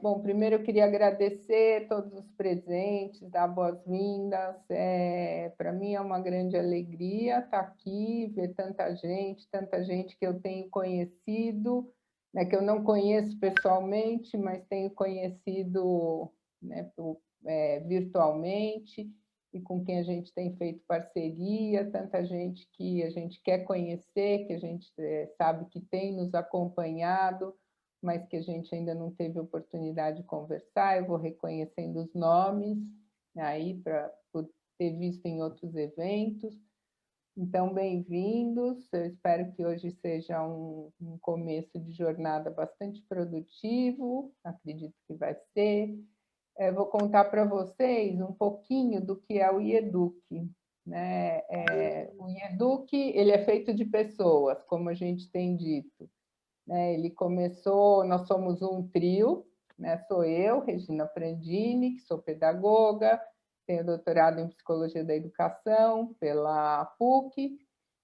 Bom, primeiro eu queria agradecer todos os presentes, dar boas-vindas. Para mim é uma grande alegria estar aqui, ver tanta gente que eu tenho conhecido, né, que eu não conheço pessoalmente, mas tenho conhecido, né, virtualmente, e com quem a gente tem feito parceria, tanta gente que a gente quer conhecer, que a gente sabe que tem nos acompanhado, mas que a gente ainda não teve oportunidade de conversar. Eu vou reconhecendo os nomes aí por ter visto em outros eventos. Então, bem-vindos. Eu espero que hoje seja um começo de jornada bastante produtivo, acredito que vai ser. Vou contar para vocês um pouquinho do que é o IEDUC, né? O IEDUC, ele é feito de pessoas, como a gente tem dito. Ele começou, nós somos um trio, né? Sou eu, Regina Prandini, que sou pedagoga, tenho doutorado em Psicologia da Educação pela PUC,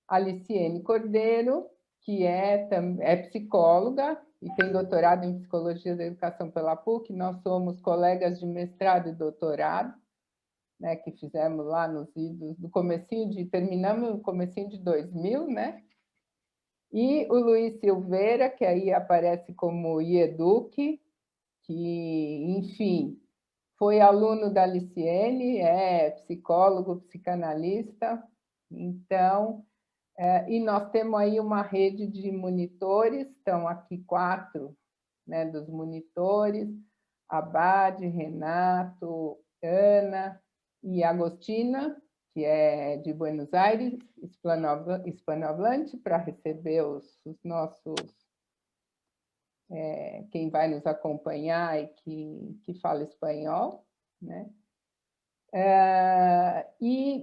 a Liciene Cordeiro, que é psicóloga e tem doutorado em Psicologia da Educação pela PUC. Nós somos colegas de mestrado e doutorado, né, que fizemos lá nos idos do terminamos no comecinho de 2000, né? E o Luiz Silveira, que aí aparece como IEDUC, que, enfim, foi aluno da Liciene, é psicólogo, psicanalista. Então, e nós temos aí uma rede de monitores, estão aqui 4, né, dos monitores, Abade, Renato, Ana e Agostina, que é de Buenos Aires, hispanohablante, para receber os nossos, quem vai nos acompanhar e que fala espanhol, né?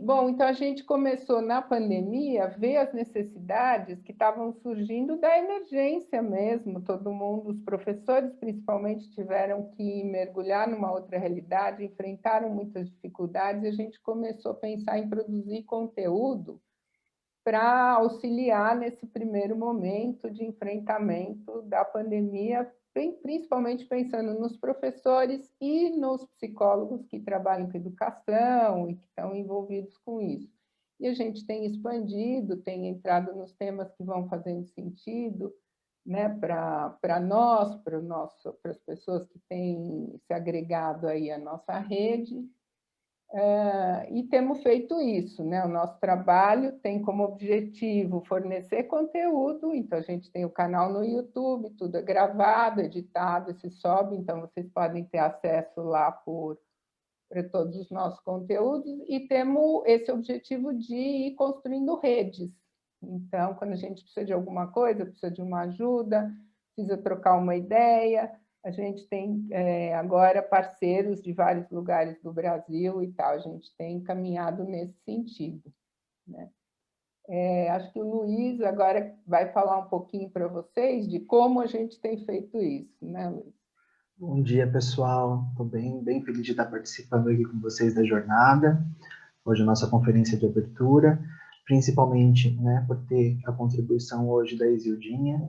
Bom, então a gente começou na pandemia a ver as necessidades que estavam surgindo da emergência mesmo. Todo mundo, os professores principalmente, tiveram que mergulhar numa outra realidade, enfrentaram muitas dificuldades, e a gente começou a pensar em produzir conteúdo para auxiliar nesse primeiro momento de enfrentamento da pandemia, principalmente pensando nos professores e nos psicólogos que trabalham com educação e que estão envolvidos com isso. E a gente tem expandido, tem entrado nos temas que vão fazendo sentido, né, para nós, para as pessoas que têm se agregado aí à nossa rede. E temos feito isso, né? O nosso trabalho tem como objetivo fornecer conteúdo, então a gente tem o canal no YouTube, tudo é gravado, editado, se sobe, então vocês podem ter acesso lá para todos os nossos conteúdos, e temos esse objetivo de ir construindo redes. Então, quando a gente precisa de alguma coisa, precisa de uma ajuda, precisa trocar uma ideia, a gente tem agora parceiros de vários lugares do Brasil e tal, a gente tem caminhado nesse sentido, né? Acho que o Luiz agora vai falar um pouquinho para vocês de como a gente tem feito isso, né, Luiz? Bom dia, pessoal. Estou bem feliz de estar participando aqui com vocês da jornada. Hoje a nossa conferência de abertura, principalmente, né, por ter a contribuição hoje da Isildinha,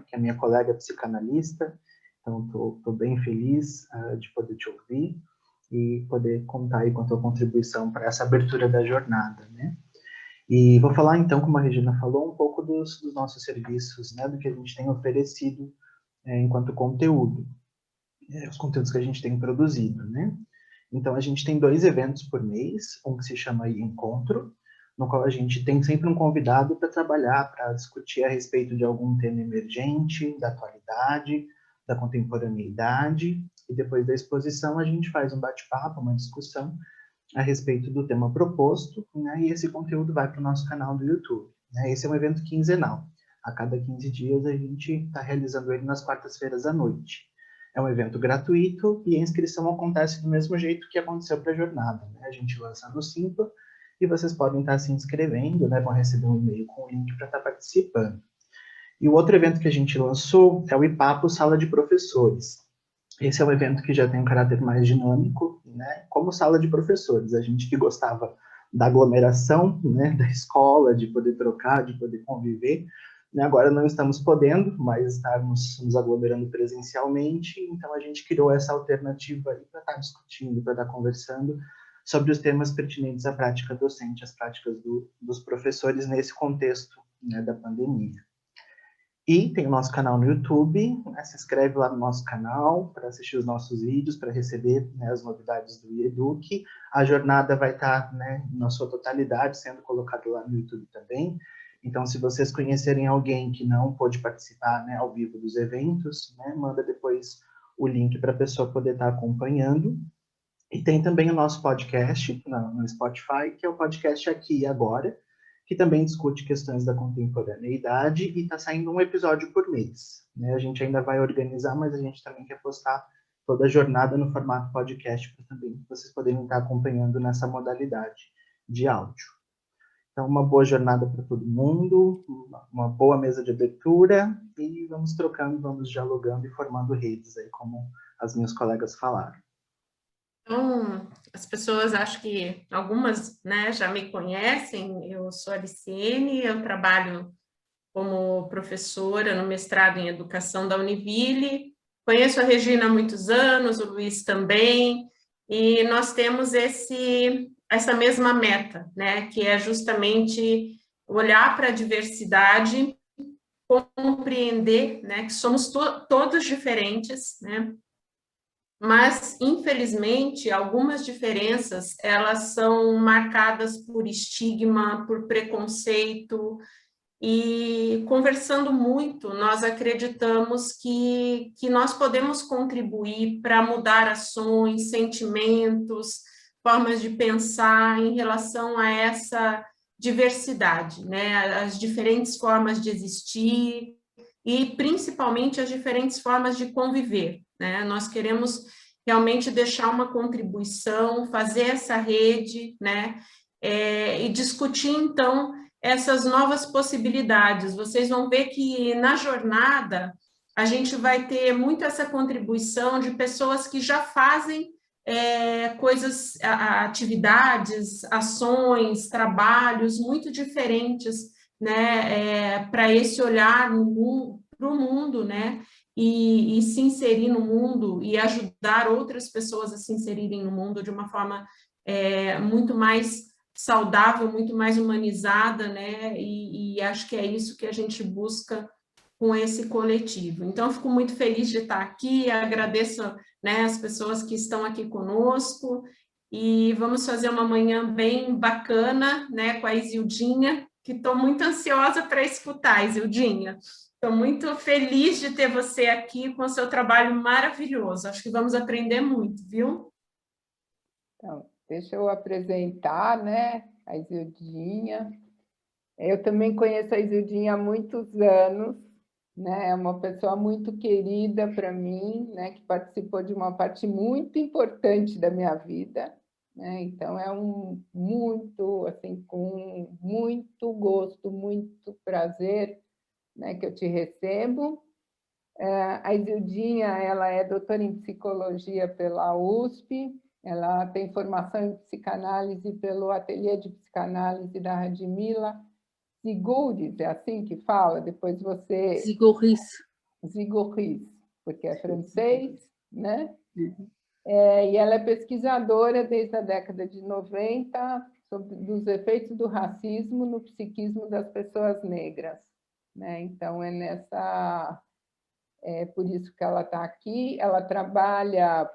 que é minha colega psicanalista. Então, estou bem feliz de poder te ouvir e poder contar aí com a tua contribuição para essa abertura da jornada, né? E vou falar, então, como a Regina falou, um pouco dos nossos serviços, né, do que a gente tem oferecido enquanto conteúdo, os conteúdos que a gente tem produzido, né? Então, a gente tem 2 eventos por mês, um que se chama Encontro, no qual a gente tem sempre um convidado para trabalhar, para discutir a respeito de algum tema emergente, da atualidade, da contemporaneidade, e depois da exposição a gente faz um bate-papo, uma discussão a respeito do tema proposto, né, e esse conteúdo vai para o nosso canal do YouTube, né? Esse é um evento quinzenal. A cada 15 dias a gente está realizando ele nas quartas-feiras à noite. É um evento gratuito e a inscrição acontece do mesmo jeito que aconteceu para a jornada, né? A gente lança no Simpla e vocês podem estar se inscrevendo, né? Vão receber um e-mail com o link para estar participando. E o outro evento que a gente lançou é o IPAPO Sala de Professores. Esse é um evento que já tem um caráter mais dinâmico, né? Como sala de professores. A gente que gostava da aglomeração, né? Da escola, de poder trocar, de poder conviver, né? Agora não estamos podendo mais estarmos nos aglomerando presencialmente, então a gente criou essa alternativa para estar discutindo, para estar conversando sobre os temas pertinentes à prática docente, às práticas dos professores nesse contexto, né, da pandemia. E tem o nosso canal no YouTube, né? Se inscreve lá no nosso canal para assistir os nossos vídeos, para receber, né, as novidades do IEDUC. A jornada vai estar, né, na sua totalidade sendo colocada lá no YouTube também. Então, se vocês conhecerem alguém que não pôde participar, né, ao vivo dos eventos, né, manda depois o link para a pessoa poder estar acompanhando. E tem também o nosso podcast no Spotify, que é o podcast Aqui e Agora, que também discute questões da contemporaneidade e está saindo um episódio por mês, né? A gente ainda vai organizar, mas a gente também quer postar toda a jornada no formato podcast para também vocês poderem estar acompanhando nessa modalidade de áudio. Então, uma boa jornada para todo mundo, uma boa mesa de abertura e vamos trocando, vamos dialogando e formando redes aí, como as minhas colegas falaram. Então, as pessoas, acho que algumas, né, já me conhecem, eu sou a Aliciene, eu trabalho como professora no mestrado em Educação da Univille, conheço a Regina há muitos anos, o Luiz também, e nós temos essa mesma meta, né, que é justamente olhar para a diversidade, compreender, né, que somos todos diferentes, né, mas, infelizmente, algumas diferenças, elas são marcadas por estigma, por preconceito, e conversando muito, nós acreditamos que nós podemos contribuir para mudar ações, sentimentos, formas de pensar em relação a essa diversidade, né? As diferentes formas de existir e, principalmente, as diferentes formas de conviver, né? Nós queremos realmente deixar uma contribuição, fazer essa rede, né? E discutir, então, essas novas possibilidades. Vocês vão ver que na jornada a gente vai ter muito essa contribuição de pessoas que já fazem coisas, atividades, ações, trabalhos muito diferentes, né, para esse olhar para o mundo, né, e se inserir no mundo e ajudar outras pessoas a se inserirem no mundo de uma forma muito mais saudável, muito mais humanizada, né? E acho que é isso que a gente busca com esse coletivo. Então, eu fico muito feliz de estar aqui, agradeço, né, as pessoas que estão aqui conosco, e vamos fazer uma manhã bem bacana, né, com a Isildinha, que estou muito ansiosa para escutar, Isildinha. Estou muito feliz de ter você aqui com o seu trabalho maravilhoso. Acho que vamos aprender muito, viu? Então, deixa eu apresentar, né, a Isildinha. Eu também conheço a Isildinha há muitos anos, né? É uma pessoa muito querida para mim, né, que participou de uma parte muito importante da minha vida, né? Então é muito, assim, com muito gosto, muito prazer, né, que eu te recebo. A Isildinha, ela é doutora em psicologia pela USP, ela tem formação em psicanálise pelo Ateliê de Psicanálise da Radmila Zigouris, é assim que fala? Depois você... Zigouris. Zigouris, porque é francês, né? E ela é pesquisadora desde a década de 90 dos efeitos do racismo no psiquismo das pessoas negras, né? Então, é por isso que ela está aqui. Ela trabalha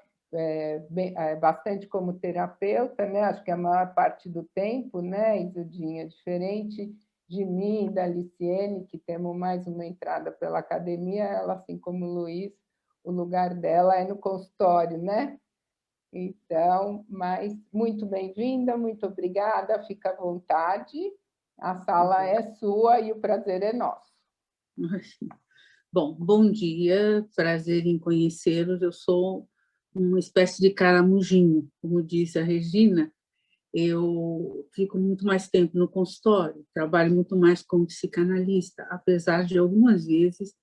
bastante como terapeuta, né? Acho que a maior parte do tempo, né, Isildinha, diferente de mim e da Aliciene, que temos mais uma entrada pela academia, ela, assim como o Luiz, o lugar dela é no consultório, né? Então, mas muito bem-vinda, muito obrigada, fica à vontade, a sala é sua e o prazer é nosso. Bom, bom dia, prazer em conhecê-los. Eu sou uma espécie de caramujinho, como disse a Regina. Eu fico muito mais tempo no consultório, trabalho muito mais como psicanalista, apesar de algumas vezes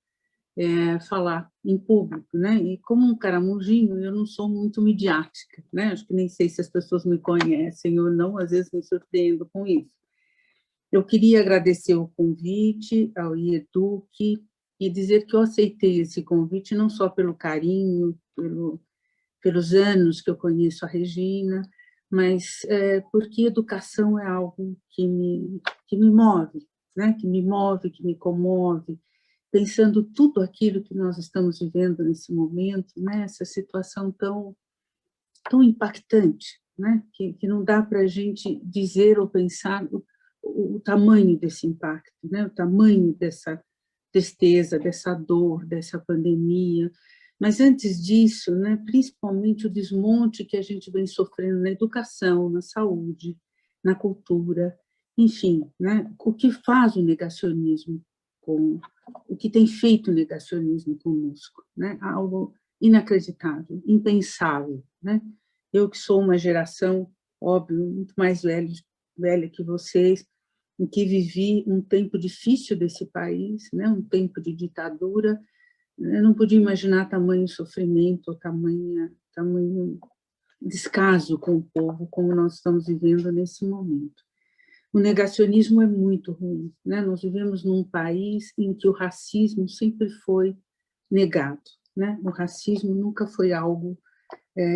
falar em público, né? E como um caramujinho, eu não sou muito midiática, né? Acho que nem sei se as pessoas me conhecem ou não, às vezes me surpreendo com isso. Eu queria agradecer o convite ao IEDUC e dizer que eu aceitei esse convite não só pelo carinho, pelos anos que eu conheço a Regina, mas porque educação é algo que me move, né? Que me move, que me comove, pensando tudo aquilo que nós estamos vivendo nesse momento, né? Essa situação tão impactante, né? Que não dá para a gente dizer ou pensar o tamanho desse impacto, né? O tamanho dessa tristeza, dessa dor, dessa pandemia. Mas antes disso, né, principalmente o desmonte que a gente vem sofrendo na educação, na saúde, na cultura, enfim, né, o que faz o negacionismo, o que tem feito o negacionismo conosco, né, algo inacreditável, impensável, né? Eu que sou uma geração, óbvio, muito mais velha que vocês, em que vivi um tempo difícil desse país, né, um tempo de ditadura. Eu não podia imaginar tamanho sofrimento, tamanho descaso com o povo, como nós estamos vivendo nesse momento. O negacionismo é muito ruim, né? Nós vivemos num país em que o racismo sempre foi negado, né? O racismo nunca foi algo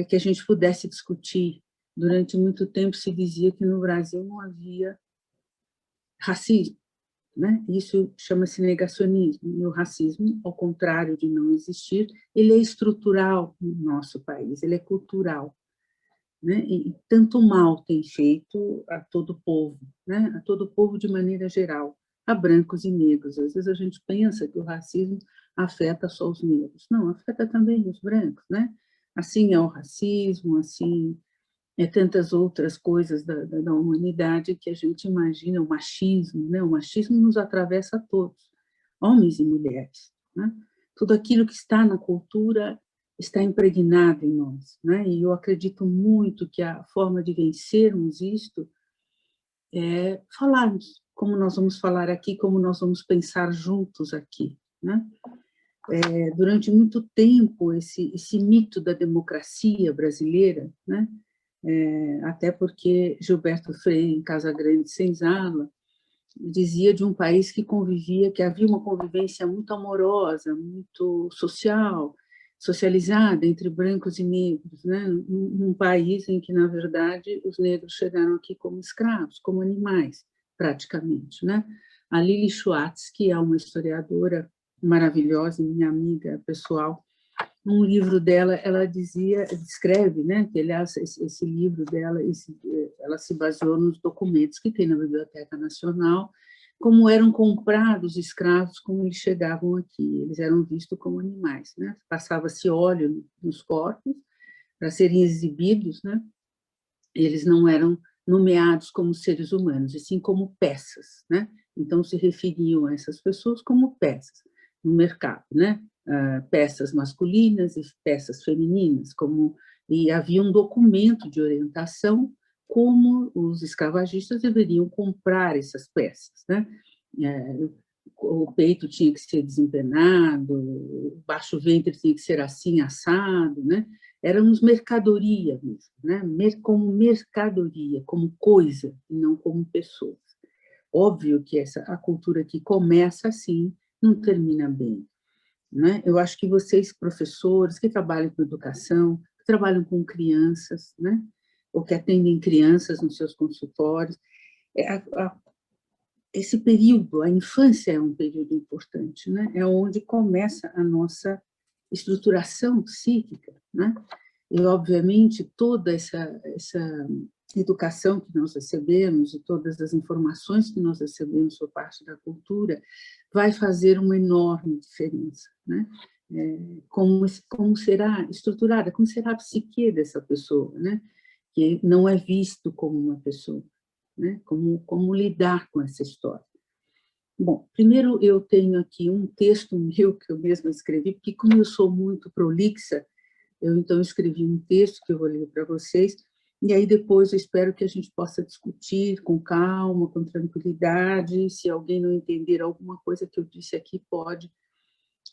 que a gente pudesse discutir. Durante muito tempo se dizia que no Brasil não havia racismo, né? Isso chama-se negacionismo. E o racismo, ao contrário de não existir, ele é estrutural no nosso país, ele é cultural, né? E tanto mal tem feito a todo o povo, né? A todo o povo de maneira geral, a brancos e negros. Às vezes a gente pensa que o racismo afeta só os negros. Não, afeta também os brancos, né? Assim é o racismo, assim tantas outras coisas da humanidade que a gente imagina, o machismo, né? O machismo nos atravessa a todos, homens e mulheres, né? Tudo aquilo que está na cultura está impregnado em nós, né? E eu acredito muito que a forma de vencermos isto é falarmos, como nós vamos falar aqui, como nós vamos pensar juntos aqui, né? Durante muito tempo, esse mito da democracia brasileira, né? Até porque Gilberto Freire, em Casa Grande Senzala, dizia de um país que convivia, que havia uma convivência muito amorosa, muito socializada entre brancos e negros, né? Num país em que, na verdade, os negros chegaram aqui como escravos, como animais, praticamente, né? A Lili Schwartz, que é uma historiadora maravilhosa, minha amiga pessoal, num livro dela, ela descreve, né, que, aliás, esse livro dela, ela se baseou nos documentos que tem na Biblioteca Nacional, como eram comprados escravos quando eles chegavam aqui. Eles eram vistos como animais, né? Passava-se óleo nos corpos para serem exibidos, né? Eles não eram nomeados como seres humanos, e sim como peças, né? Então, se referiam a essas pessoas como peças no mercado, né? Peças masculinas e peças femininas, e havia um documento de orientação como os escravagistas deveriam comprar essas peças, né? O peito tinha que ser desempenado, o baixo ventre tinha que ser assim, assado, né? Éramos mercadoria mesmo, né? Como mercadoria, como coisa, e não como pessoas. Óbvio que a cultura que começa assim não termina bem, né? Eu acho que vocês, professores, que trabalham com educação, que trabalham com crianças, né? Ou que atendem crianças nos seus consultórios, esse período, a infância é um período importante, né? É onde começa a nossa estruturação psíquica, né? E, obviamente, toda essa educação que nós recebemos e todas as informações que nós recebemos por parte da cultura vai fazer uma enorme diferença, né? Como será estruturada, como será a psique dessa pessoa, né? Que não é visto como uma pessoa, né? Como lidar com essa história. Bom, primeiro eu tenho aqui um texto meu que eu mesma escrevi, porque como eu sou muito prolixa, eu então escrevi um texto que eu vou ler para vocês, e aí depois eu espero que a gente possa discutir com calma, com tranquilidade, se alguém não entender alguma coisa que eu disse aqui, pode,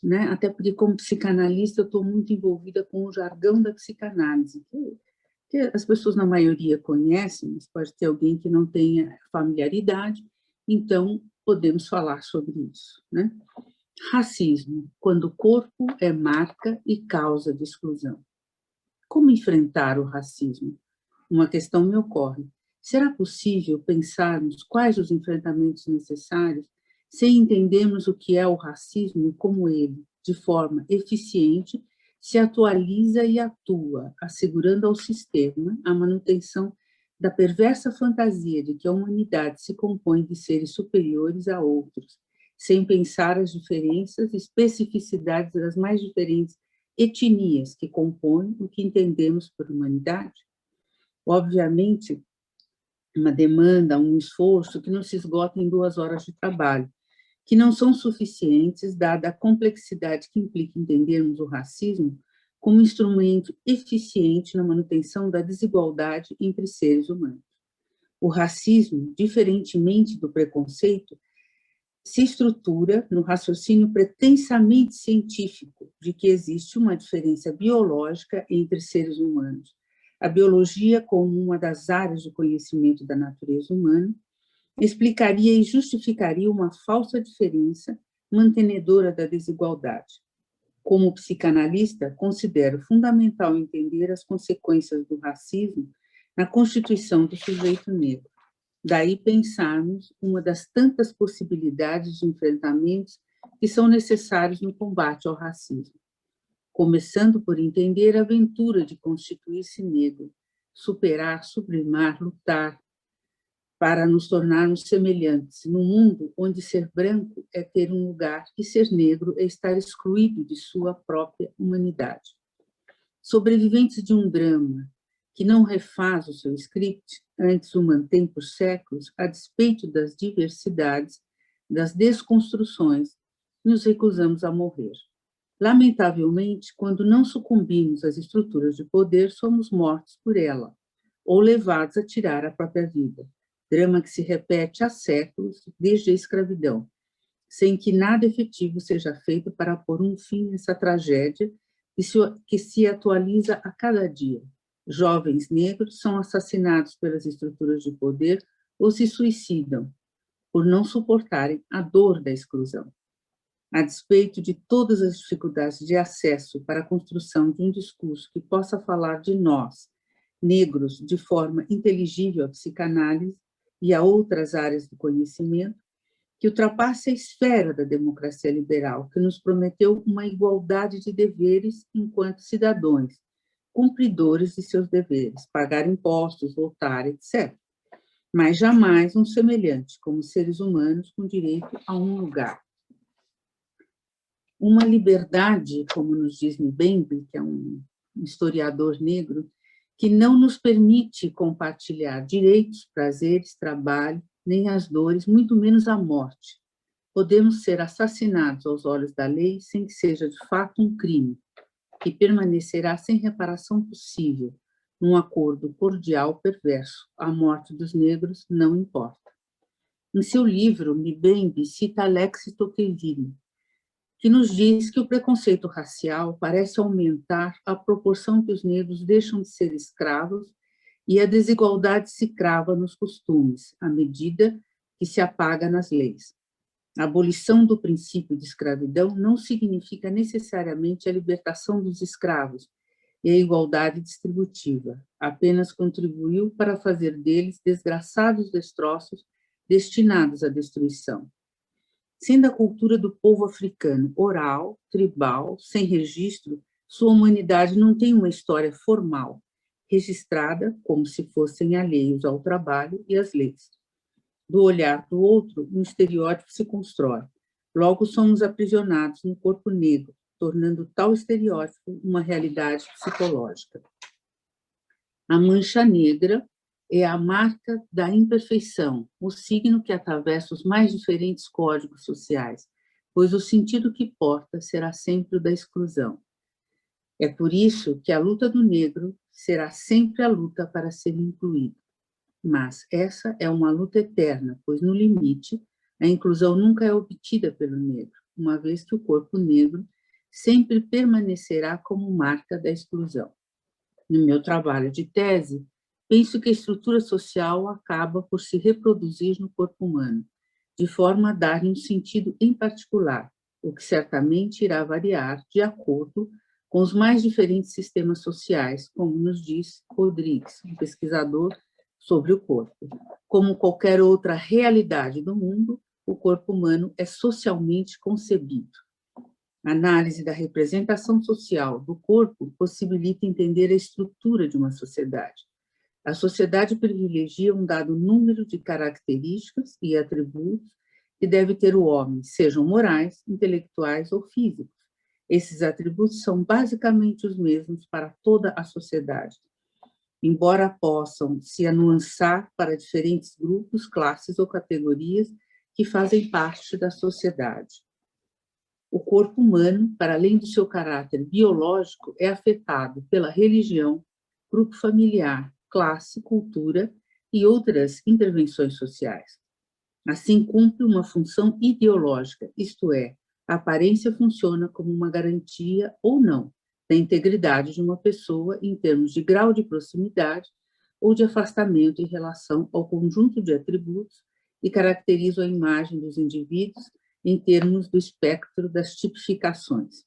né? Até porque como psicanalista eu estou muito envolvida com o jargão da psicanálise, que as pessoas na maioria conhecem, mas pode ter alguém que não tenha familiaridade, então podemos falar sobre isso, né? Racismo, quando o corpo é marca e causa de exclusão. Como enfrentar o racismo? Uma questão me ocorre. Será possível pensarmos quais os enfrentamentos necessários sem entendermos o que é o racismo e como ele, de forma eficiente, se atualiza e atua, assegurando ao sistema a manutenção da perversa fantasia de que a humanidade se compõe de seres superiores a outros, sem pensar as diferenças e especificidades das mais diferentes etnias que compõem o que entendemos por humanidade? Obviamente, uma demanda, um esforço que não se esgota em 2 horas de trabalho, que não são suficientes, dada a complexidade que implica entendermos o racismo como instrumento eficiente na manutenção da desigualdade entre seres humanos. O racismo, diferentemente do preconceito, se estrutura no raciocínio pretensamente científico de que existe uma diferença biológica entre seres humanos. A biologia, como uma das áreas do conhecimento da natureza humana, explicaria e justificaria uma falsa diferença mantenedora da desigualdade. Como psicanalista, considero fundamental entender as consequências do racismo na constituição do sujeito negro. Daí pensarmos uma das tantas possibilidades de enfrentamentos que são necessários no combate ao racismo. Começando por entender a aventura de constituir-se negro, superar, sublimar, lutar, para nos tornarmos semelhantes, num mundo onde ser branco é ter um lugar e ser negro é estar excluído de sua própria humanidade. Sobreviventes de um drama que não refaz o seu script, antes o mantém por séculos, a despeito das diversidades, das desconstruções, nos recusamos a morrer. Lamentavelmente, quando não sucumbimos às estruturas de poder, somos mortos por ela, ou levados a tirar a própria vida. Drama que se repete há séculos, desde a escravidão, sem que nada efetivo seja feito para pôr um fim nessa tragédia que se atualiza a cada dia. Jovens negros são assassinados pelas estruturas de poder ou se suicidam por não suportarem a dor da exclusão. A despeito de todas as dificuldades de acesso para a construção de um discurso que possa falar de nós, negros, de forma inteligível à psicanálise e a outras áreas do conhecimento, que ultrapasse a esfera da democracia liberal, que nos prometeu uma igualdade de deveres enquanto cidadãos, cumpridores de seus deveres, pagar impostos, votar, etc. Mas jamais um semelhante, como seres humanos com direito a um lugar. Uma liberdade, como nos diz Mbembe, que é um historiador negro, que não nos permite compartilhar direitos, prazeres, trabalho, nem as dores, muito menos a morte. Podemos ser assassinados aos olhos da lei sem que seja de fato um crime, que permanecerá sem reparação possível, num acordo cordial perverso. A morte dos negros não importa. Em seu livro, Mbembe cita Alexis Tocqueville, que nos diz que o preconceito racial parece aumentar à proporção que os negros deixam de ser escravos e a desigualdade se crava nos costumes, à medida que se apaga nas leis. A abolição do princípio de escravidão não significa necessariamente a libertação dos escravos e a igualdade distributiva, apenas contribuiu para fazer deles desgraçados destroços destinados à destruição. Sendo a cultura do povo africano oral, tribal, sem registro, sua humanidade não tem uma história formal, registrada como se fossem alheios ao trabalho e às leis. Do olhar do outro, um estereótipo se constrói. Logo somos aprisionados no corpo negro, tornando tal estereótipo uma realidade psicológica. A mancha negra é a marca da imperfeição, o signo que atravessa os mais diferentes códigos sociais, pois o sentido que porta será sempre o da exclusão. É por isso que a luta do negro será sempre a luta para ser incluído. Mas essa é uma luta eterna, pois no limite, a inclusão nunca é obtida pelo negro, uma vez que o corpo negro sempre permanecerá como marca da exclusão. No meu trabalho de tese, penso que a estrutura social acaba por se reproduzir no corpo humano, de forma a dar-lhe um sentido em particular, o que certamente irá variar de acordo com os mais diferentes sistemas sociais, como nos diz Rodrigues, um pesquisador sobre o corpo. Como qualquer outra realidade do mundo, o corpo humano é socialmente concebido. A análise da representação social do corpo possibilita entender a estrutura de uma sociedade. A sociedade privilegia um dado número de características e atributos que deve ter o homem, sejam morais, intelectuais ou físicos. Esses atributos são basicamente os mesmos para toda a sociedade, embora possam se anuançar para diferentes grupos, classes ou categorias que fazem parte da sociedade. O corpo humano, para além do seu caráter biológico, é afetado pela religião, grupo familiar, classe, cultura e outras intervenções sociais. Assim, cumpre uma função ideológica, isto é, a aparência funciona como uma garantia ou não da integridade de uma pessoa em termos de grau de proximidade ou de afastamento em relação ao conjunto de atributos que caracterizam a imagem dos indivíduos em termos do espectro das tipificações.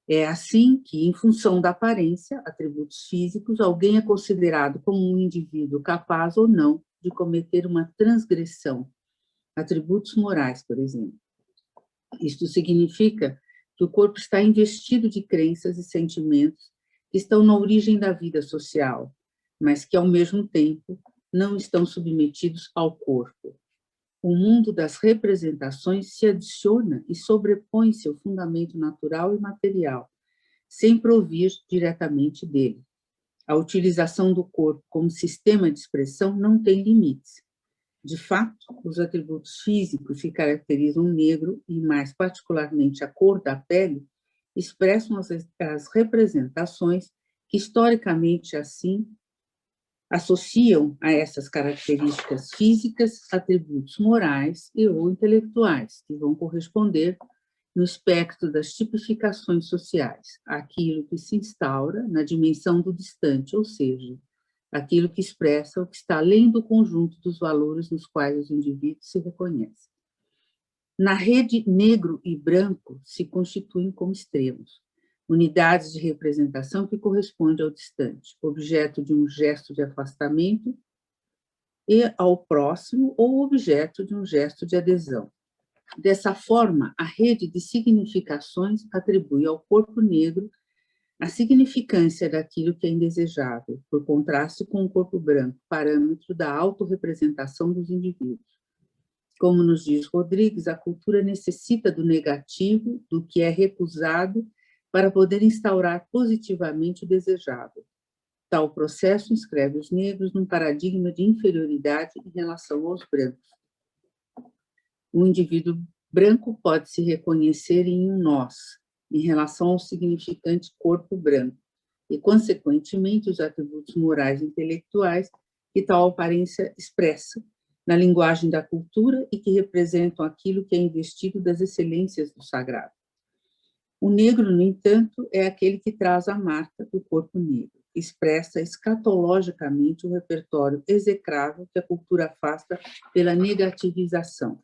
É assim que, em função da aparência, atributos físicos, alguém é considerado como um indivíduo capaz ou não de cometer uma transgressão, atributos morais, por exemplo. Isto significa que o corpo está investido de crenças e sentimentos que estão na origem da vida social, mas que, ao mesmo tempo, não estão submetidos ao corpo. O mundo das representações se adiciona e sobrepõe-se ao fundamento natural e material, sem provir diretamente dele. A utilização do corpo como sistema de expressão não tem limites. De fato, os atributos físicos que caracterizam o negro, e mais particularmente a cor da pele, expressam as representações que, historicamente assim, associam a essas características físicas atributos morais e ou intelectuais, que vão corresponder no espectro das tipificações sociais, aquilo que se instaura na dimensão do distante, ou seja, aquilo que expressa o que está além do conjunto dos valores nos quais os indivíduos se reconhecem. Na rede, negro e branco se constituem como extremos, unidades de representação que correspondem ao distante, objeto de um gesto de afastamento e ao próximo ou objeto de um gesto de adesão. Dessa forma, a rede de significações atribui ao corpo negro a significância daquilo que é indesejável, por contraste com o corpo branco, parâmetro da autorrepresentação dos indivíduos. Como nos diz Rodrigues, a cultura necessita do negativo, do que é recusado, para poder instaurar positivamente o desejável. Tal processo inscreve os negros num paradigma de inferioridade em relação aos brancos. O indivíduo branco pode se reconhecer em um nós, em relação ao significante corpo branco, e, consequentemente, os atributos morais e intelectuais que tal aparência expressa na linguagem da cultura e que representam aquilo que é investido das excelências do sagrado. O negro, no entanto, é aquele que traz a marca do corpo negro, que expressa escatologicamente o repertório execrável que a cultura afasta pela negativização.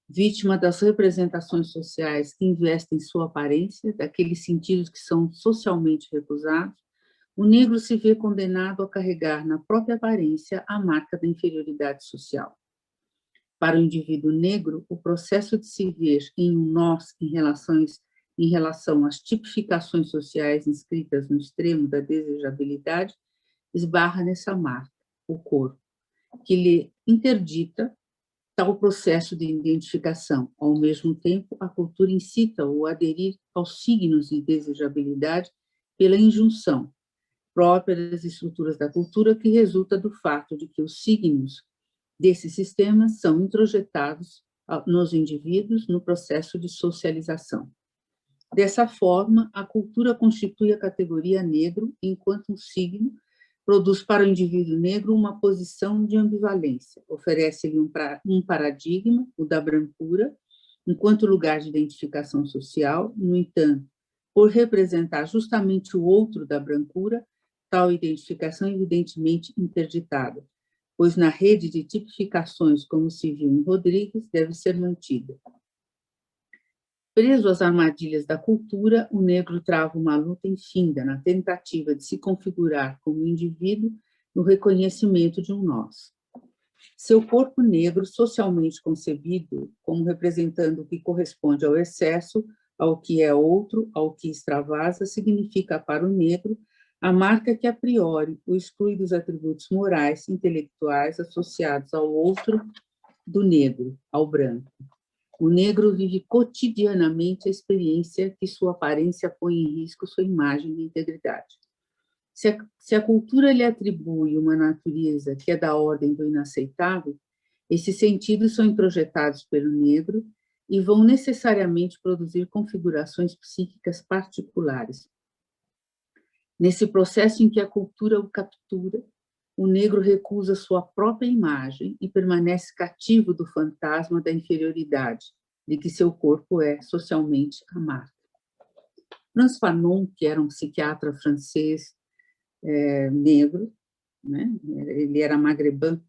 Vítima das representações sociais que investem sua aparência, daqueles sentidos que são socialmente recusados, o negro se vê condenado a carregar na própria aparência a marca da inferioridade social. Para o indivíduo negro, o processo de se ver em um nós em relação às tipificações sociais inscritas no extremo da desejabilidade, esbarra nessa marca, o corpo, que lhe interdita tal processo de identificação. Ao mesmo tempo, a cultura incita-o a aderir aos signos de desejabilidade pela injunção, própria das estruturas da cultura, que resulta do fato de que os signos desses sistemas são introjetados nos indivíduos no processo de socialização. Dessa forma, a cultura constitui a categoria negro, enquanto um signo produz para o indivíduo negro uma posição de ambivalência, oferece-lhe um paradigma, o da brancura, enquanto lugar de identificação social. No entanto, por representar justamente o outro da brancura, tal identificação é evidentemente interditada. pois na rede de tipificações, como se viu em Rodrigues, deve ser mantida. Preso às armadilhas da cultura, o negro trava uma luta infinda na tentativa de se configurar como indivíduo no reconhecimento de um nós. Seu corpo negro, socialmente concebido como representando o que corresponde ao excesso, ao que é outro, ao que extravasa, significa para o negro a marca que a priori o exclui dos atributos morais, intelectuais associados ao outro do negro, ao branco. O negro vive cotidianamente a experiência que sua aparência põe em risco sua imagem e integridade. Se a cultura lhe atribui uma natureza que é da ordem do inaceitável, esses sentidos são introjetados pelo negro e vão necessariamente produzir configurações psíquicas particulares. Nesse processo em que a cultura o captura, o negro recusa sua própria imagem e permanece cativo do fantasma da inferioridade, de que seu corpo é socialmente a marca. Frantz Fanon, que era um psiquiatra francês negro, né? Ele era magrebin,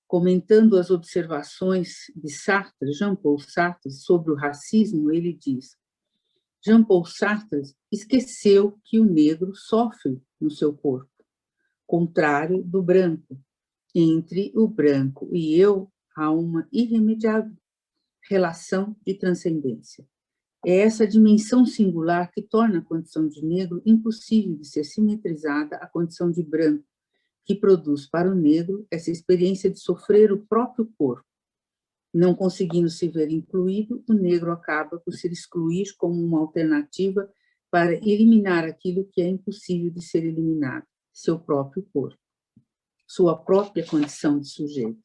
comentando as observações de Sartre, Jean-Paul Sartre, sobre o racismo, ele diz: Jean-Paul Sartre esqueceu que o negro sofre no seu corpo, contrário do branco. Entre o branco e eu há uma irremediável relação de transcendência. É essa dimensão singular que torna a condição de negro impossível de ser simetrizada à condição de branco, que produz para o negro essa experiência de sofrer o próprio corpo. Não conseguindo se ver incluído, o negro acaba por se excluir como uma alternativa para eliminar aquilo que é impossível de ser eliminado, seu próprio corpo, sua própria condição de sujeito.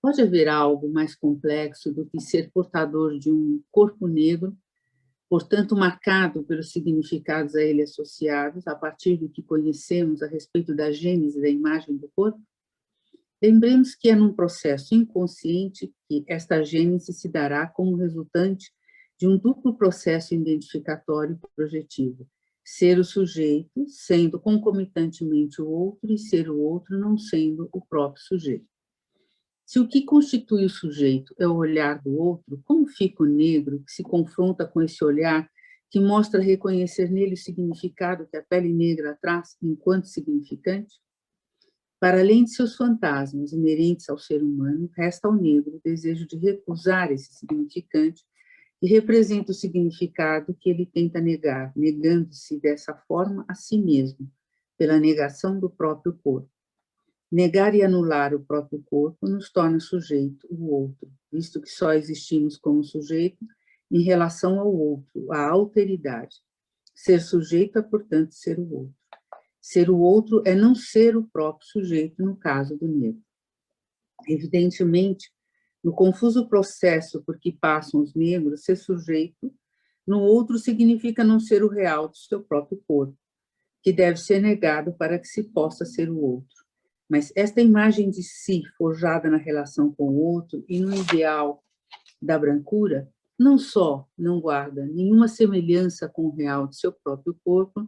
Pode haver algo mais complexo do que ser portador de um corpo negro, portanto marcado pelos significados a ele associados, a partir do que conhecemos a respeito da gênese da imagem do corpo? Lembremos que é num processo inconsciente que esta gênese se dará como resultante de um duplo processo identificatório e projetivo: ser o sujeito, sendo concomitantemente o outro, e ser o outro, não sendo o próprio sujeito. Se o que constitui o sujeito é o olhar do outro, como fica o negro que se confronta com esse olhar que mostra reconhecer nele o significado que a pele negra traz enquanto significante? Para além de seus fantasmas inerentes ao ser humano, resta ao negro o desejo de recusar esse significante que representa o significado que ele tenta negar, negando-se dessa forma a si mesmo, pela negação do próprio corpo. Negar e anular o próprio corpo nos torna sujeito o outro, visto que só existimos como sujeito em relação ao outro, à alteridade. Ser sujeito é, portanto, ser o outro. Ser o outro é não ser o próprio sujeito, no caso do negro. Evidentemente, no confuso processo por que passam os negros, ser sujeito no outro significa não ser o real do seu próprio corpo, que deve ser negado para que se possa ser o outro. Mas esta imagem de si, forjada na relação com o outro e no ideal da brancura, não só não guarda nenhuma semelhança com o real de seu próprio corpo,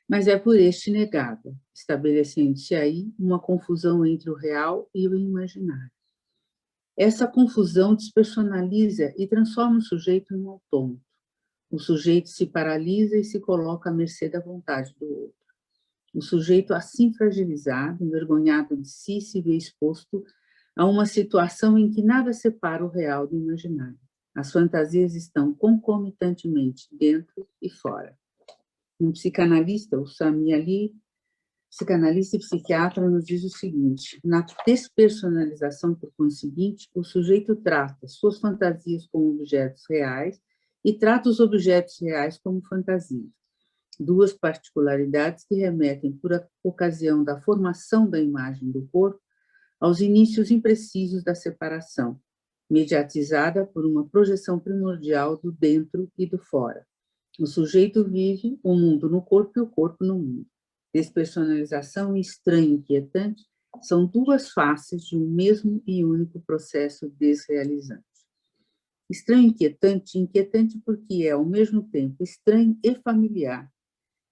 mas é por este negada, estabelecendo-se aí uma confusão entre o real e o imaginário. Essa confusão despersonaliza e transforma o sujeito em um autômato. O sujeito se paralisa e se coloca à mercê da vontade do outro. O sujeito assim fragilizado, envergonhado de si, se vê exposto a uma situação em que nada separa o real do imaginário. As fantasias estão concomitantemente dentro e fora. Um psicanalista, o Sami Ali, psicanalista e psiquiatra, nos diz o seguinte: na despersonalização, por conseguinte, o sujeito trata suas fantasias como objetos reais e trata os objetos reais como fantasias. Duas particularidades que remetem, por ocasião da formação da imagem do corpo, aos inícios imprecisos da separação, mediatizada por uma projeção primordial do dentro e do fora. O sujeito vive o mundo no corpo e o corpo no mundo. Despersonalização e estranho inquietante são duas faces de um mesmo e único processo desrealizante. Estranho inquietante, inquietante porque é, ao mesmo tempo, estranho e familiar.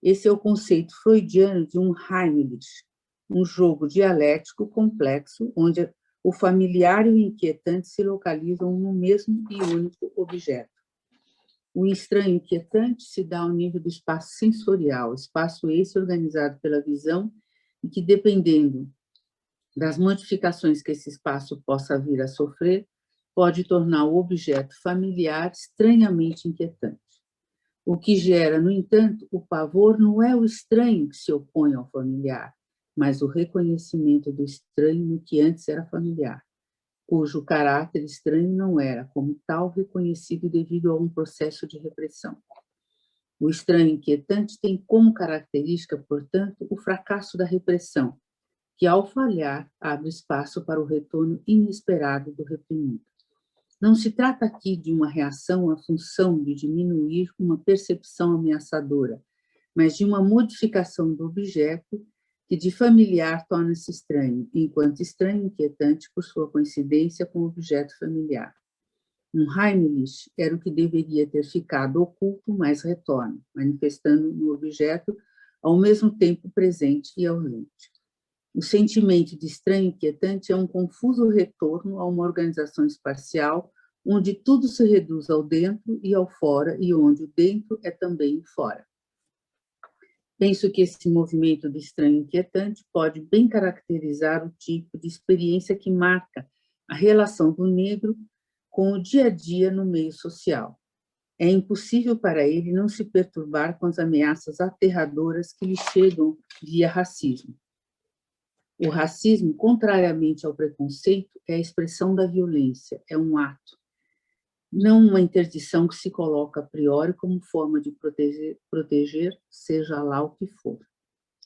Esse é o conceito freudiano de um Heimlich, um jogo dialético complexo, onde o familiar e o inquietante se localizam no mesmo e único objeto. O estranho inquietante se dá ao nível do espaço sensorial, espaço esse organizado pela visão e que, dependendo das modificações que esse espaço possa vir a sofrer, pode tornar o objeto familiar estranhamente inquietante. O que gera, no entanto, o pavor não é o estranho que se opõe ao familiar, mas o reconhecimento do estranho no que antes era familiar, cujo caráter estranho não era, como tal, reconhecido devido a um processo de repressão. O estranho inquietante tem como característica, portanto, o fracasso da repressão, que, ao falhar, abre espaço para o retorno inesperado do reprimido. Não se trata aqui de uma reação à função de diminuir uma percepção ameaçadora, mas de uma modificação do objeto que de familiar torna-se estranho, enquanto estranho inquietante por sua coincidência com o objeto familiar. Um Heimlich era o que deveria ter ficado oculto, mas retorna, manifestando no objeto ao mesmo tempo presente e ausente. O sentimento de estranho inquietante é um confuso retorno a uma organização espacial onde tudo se reduz ao dentro e ao fora e onde o dentro é também o fora. Penso que esse movimento de estranho inquietante pode bem caracterizar o tipo de experiência que marca a relação do negro com o dia a dia no meio social. É impossível para ele não se perturbar com as ameaças aterradoras que lhe chegam via racismo. O racismo, contrariamente ao preconceito, é a expressão da violência, é um ato, não uma interdição que se coloca a priori como forma de proteger, seja lá o que for.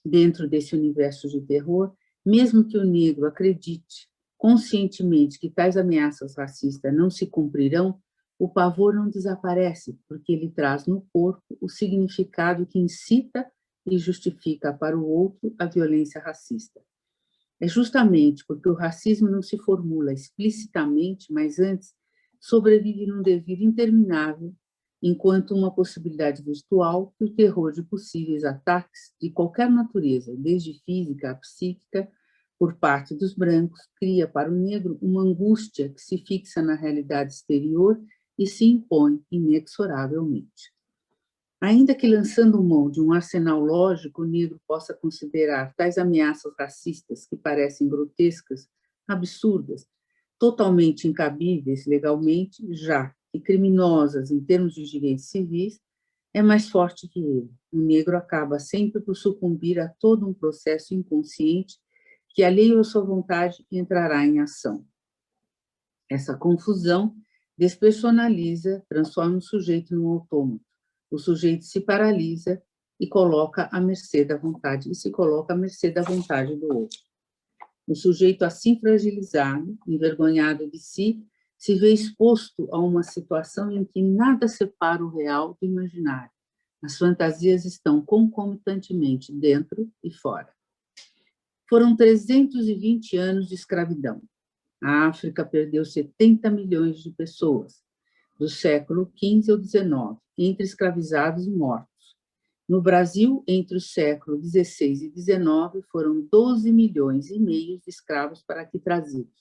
Dentro desse universo de terror, mesmo que o negro acredite conscientemente que tais ameaças racistas não se cumprirão, o pavor não desaparece, porque ele traz no corpo o significado que incita e justifica para o outro a violência racista. É justamente porque o racismo não se formula explicitamente, mas antes sobrevive num devir interminável, enquanto uma possibilidade virtual, que o terror de possíveis ataques de qualquer natureza, desde física a psíquica, por parte dos brancos, cria para o negro uma angústia que se fixa na realidade exterior e se impõe inexoravelmente. Ainda que lançando mão de um arsenal lógico, o negro possa considerar tais ameaças racistas que parecem grotescas, absurdas, totalmente incabíveis legalmente, já que criminosas em termos de direitos civis, é mais forte que ele. O negro acaba sempre por sucumbir a todo um processo inconsciente que, alheio à sua vontade, entrará em ação. Essa confusão despersonaliza, transforma o sujeito num autômato. O sujeito se paralisa e coloca à mercê da vontade, do outro. O sujeito assim fragilizado, envergonhado de si, se vê exposto a uma situação em que nada separa o real do imaginário. As fantasias estão concomitantemente dentro e fora. Foram 320 anos de escravidão. A África perdeu 70 milhões de pessoas, do século XV ao XIX, entre escravizados e mortos. No Brasil, entre o século XVI e XIX, foram 12 milhões e meio de escravos para aqui trazidos.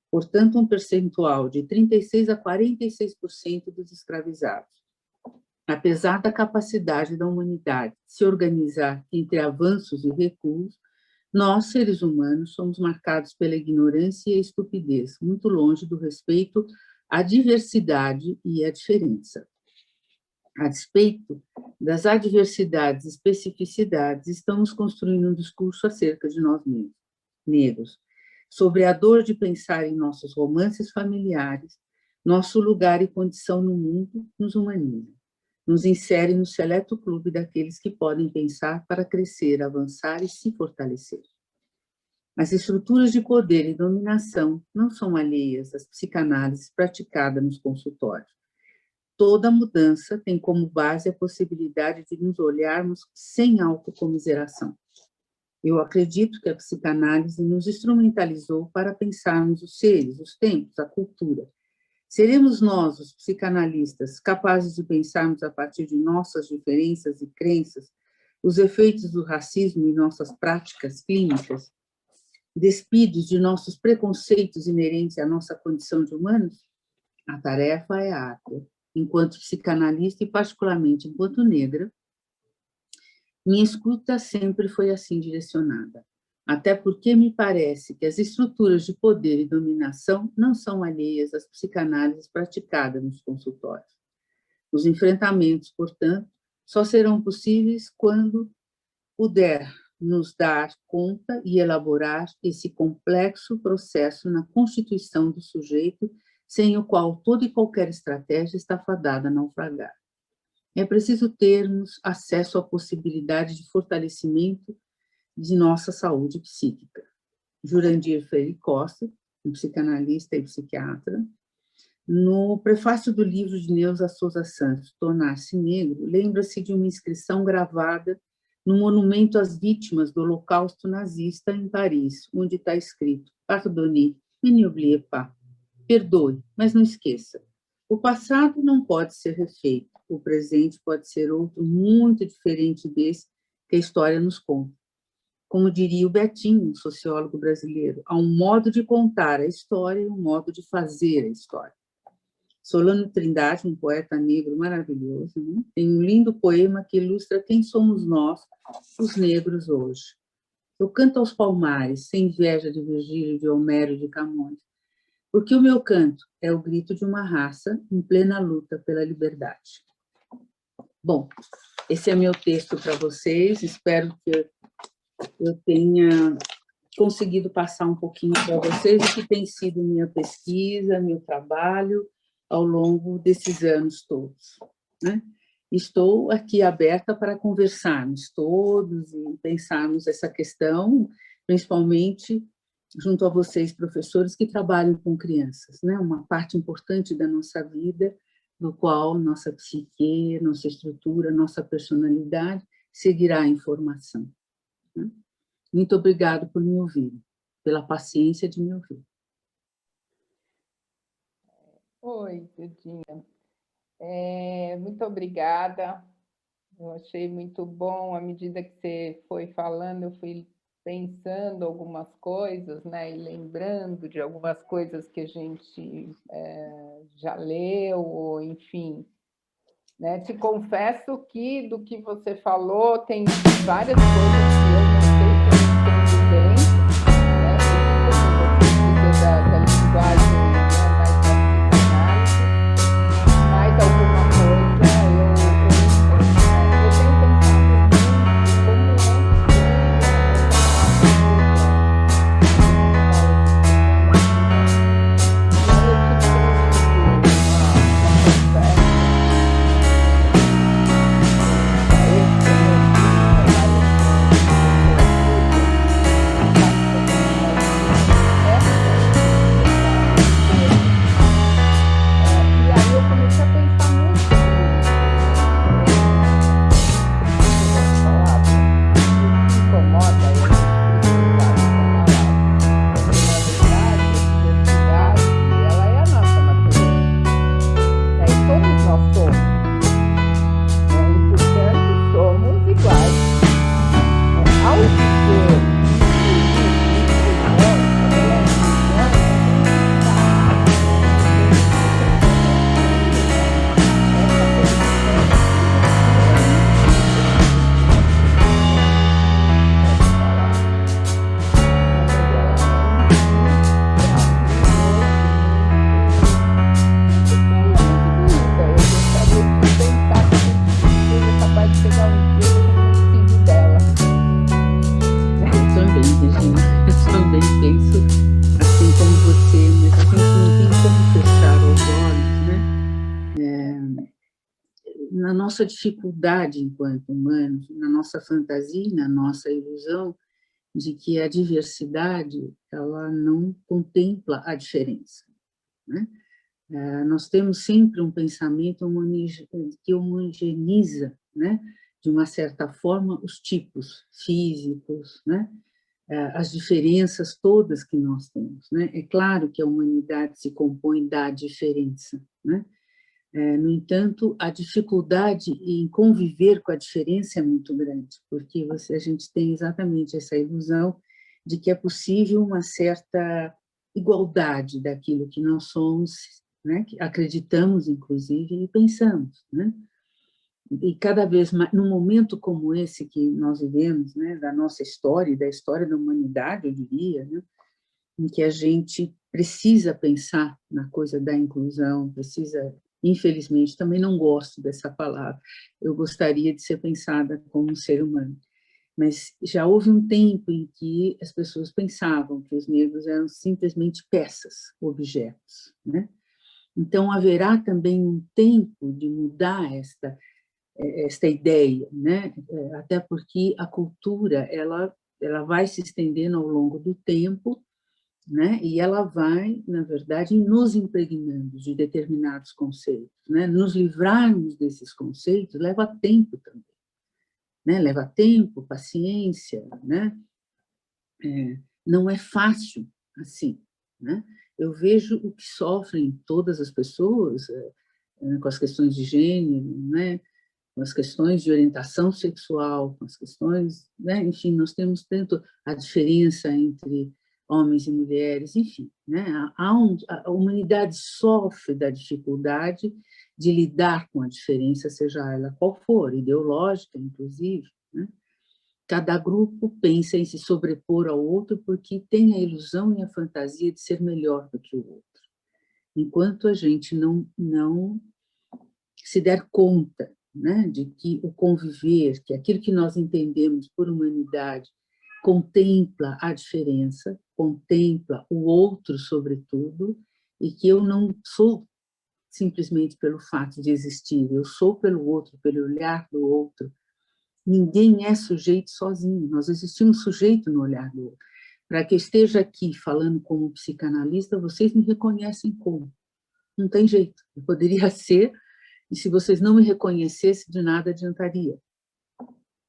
Portanto, um percentual de 36% a 46% dos escravizados. Apesar da capacidade da humanidade de se organizar entre avanços e recuos, nós, seres humanos, somos marcados pela ignorância e a estupidez, muito longe do respeito à diversidade e à diferença. A despeito das adversidades e especificidades, estamos construindo um discurso acerca de nós mesmos, negros, sobre a dor de pensar em nossos romances familiares, nosso lugar e condição no mundo nos humaniza, nos insere no seleto clube daqueles que podem pensar para crescer, avançar e se fortalecer. As estruturas de poder e dominação não são alheias às psicanálises praticadas nos consultórios. Toda mudança tem como base a possibilidade de nos olharmos sem autocomiseração. Eu acredito que a psicanálise nos instrumentalizou para pensarmos os seres, os tempos, a cultura. Seremos nós, os psicanalistas, capazes de pensarmos a partir de nossas diferenças e crenças, os efeitos do racismo em nossas práticas clínicas, despidos de nossos preconceitos inerentes à nossa condição de humanos? A tarefa é árdua. Enquanto psicanalista e particularmente enquanto negra, minha escuta sempre foi assim direcionada. Até porque me parece que as estruturas de poder e dominação não são alheias às psicanálises praticadas nos consultórios. Os enfrentamentos, portanto, só serão possíveis quando puder nos dar conta e elaborar esse complexo processo na constituição do sujeito, sem o qual toda e qualquer estratégia está fadada a naufragar. É preciso termos acesso à possibilidade de fortalecimento de nossa saúde psíquica. Jurandir Freire Costa, um psicanalista e psiquiatra, no prefácio do livro de Neuza Souza Santos, Tornar-se Negro, lembra-se de uma inscrição gravada no monumento às vítimas do Holocausto nazista em Paris, onde está escrito: Pardonnez, mais n'oubliez pas. Perdoe, mas não esqueça. O passado não pode ser refeito, o presente pode ser outro muito diferente desse que a história nos conta. Como diria o Betinho, um sociólogo brasileiro, há um modo de contar a história e um modo de fazer a história. Solano Trindade, um poeta negro maravilhoso, né? Tem um lindo poema que ilustra quem somos nós, os negros, hoje. Eu canto aos palmares, sem inveja de Virgílio, de Homero e de Camões, porque o meu canto é o grito de uma raça em plena luta pela liberdade. Bom, esse é meu texto para vocês, espero que eu tenha conseguido passar um pouquinho para vocês o que tem sido minha pesquisa, meu trabalho ao longo desses anos todos, né? Estou aqui aberta para conversarmos todos e pensarmos essa questão, principalmente junto a vocês, professores, que trabalham com crianças, né? Uma parte importante da nossa vida, no qual nossa psique, nossa estrutura, nossa personalidade seguirá em formação. Muito obrigado por me ouvir, pela paciência de me ouvir. Oi, Cidinha. Muito obrigada. Eu achei muito bom, à medida que você foi falando, eu fui pensando algumas coisas, né, e lembrando de algumas coisas que a gente já leu, ou enfim. Né? Te confesso que do que você falou, tem várias coisas que eu não sei se eu entendo bem, né? Da linguagem, né? Mais da psicanálise, mas alguma coisa eu tenho pensado muito como na nossa dificuldade enquanto humanos, na nossa fantasia, na nossa ilusão de que a diversidade ela não contempla a diferença, né? Nós temos sempre um pensamento que homogeneiza, né, de uma certa forma, os tipos físicos, né, as diferenças todas que nós temos, né? É claro que a humanidade se compõe da diferença, né? No entanto, a dificuldade em conviver com a diferença é muito grande, porque a gente tem exatamente essa ilusão de que é possível uma certa igualdade daquilo que nós somos, né, que acreditamos, inclusive, e pensamos, né? E cada vez mais, num momento como esse que nós vivemos, né, da nossa história e da história da humanidade, eu diria, né, em que a gente precisa pensar na coisa da inclusão, precisa, infelizmente, também não gosto dessa palavra, eu gostaria de ser pensada como um ser humano, mas já houve um tempo em que as pessoas pensavam que os negros eram simplesmente peças, objetos, né? Então, haverá também um tempo de mudar esta ideia, né? Até porque a cultura ela vai se estendendo ao longo do tempo, né? E ela vai, na verdade, nos impregnando de determinados conceitos, né? Nos livrarmos desses conceitos leva tempo também, né? Leva tempo, paciência, né? Não é fácil assim, né? Eu vejo o que sofrem todas as pessoas com as questões de gênero, né? Com as questões de orientação sexual, com as questões, né? Enfim, nós temos tanto a diferença entre homens e mulheres, enfim, né? A humanidade sofre da dificuldade de lidar com a diferença, seja ela qual for, ideológica, inclusive, né? Cada grupo pensa em se sobrepor ao outro porque tem a ilusão e a fantasia de ser melhor do que o outro. Enquanto a gente não se der conta, né, de que o conviver, que aquilo que nós entendemos por humanidade, contempla a diferença, contempla o outro, sobretudo, e que eu não sou simplesmente pelo fato de existir, eu sou pelo outro, pelo olhar do outro. Ninguém é sujeito sozinho, nós existimos sujeito no olhar do outro. Para que eu esteja aqui falando como psicanalista, vocês me reconhecem como? Não tem jeito, eu poderia ser, e se vocês não me reconhecessem, de nada adiantaria,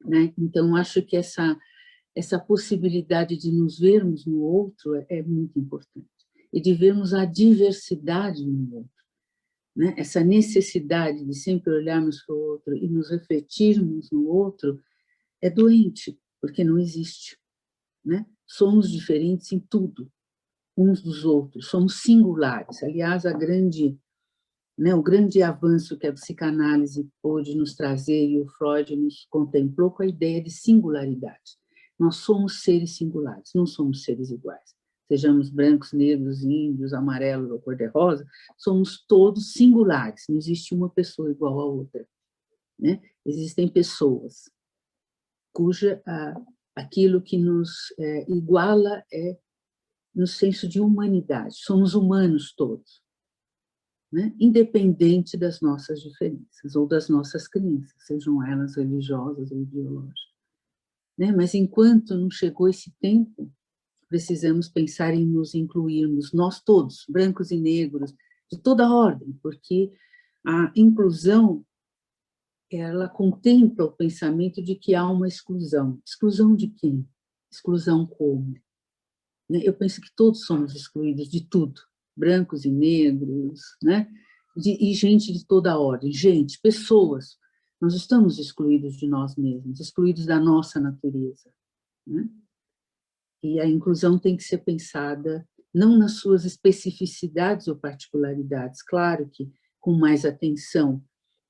né? Então, acho que essa possibilidade de nos vermos no outro é muito importante, e de vermos a diversidade no outro, né? Essa necessidade de sempre olharmos para o outro e nos refletirmos no outro é doente, porque não existe, né? Somos diferentes em tudo, uns dos outros, somos singulares. Aliás, o grande avanço que a psicanálise pôde nos trazer, e o Freud nos contemplou com a ideia de singularidade. Nós somos seres singulares, não somos seres iguais. Sejamos brancos, negros, índios, amarelos ou cor-de-rosa, somos todos singulares, não existe uma pessoa igual à outra, né? Existem pessoas cuja aquilo que nos iguala é no senso de humanidade, somos humanos todos, né? Independente das nossas diferenças ou das nossas crenças, sejam elas religiosas ou ideológicas, né? Mas enquanto não chegou esse tempo, precisamos pensar em nos incluirmos, nós todos, brancos e negros, de toda ordem, porque a inclusão ela contempla o pensamento de que há uma exclusão. Exclusão de quem? Exclusão como? Eu penso que todos somos excluídos de tudo, brancos e negros, né? E gente de toda ordem, pessoas. Nós estamos excluídos de nós mesmos, excluídos da nossa natureza, né? E a inclusão tem que ser pensada não nas suas especificidades ou particularidades, claro que com mais atenção,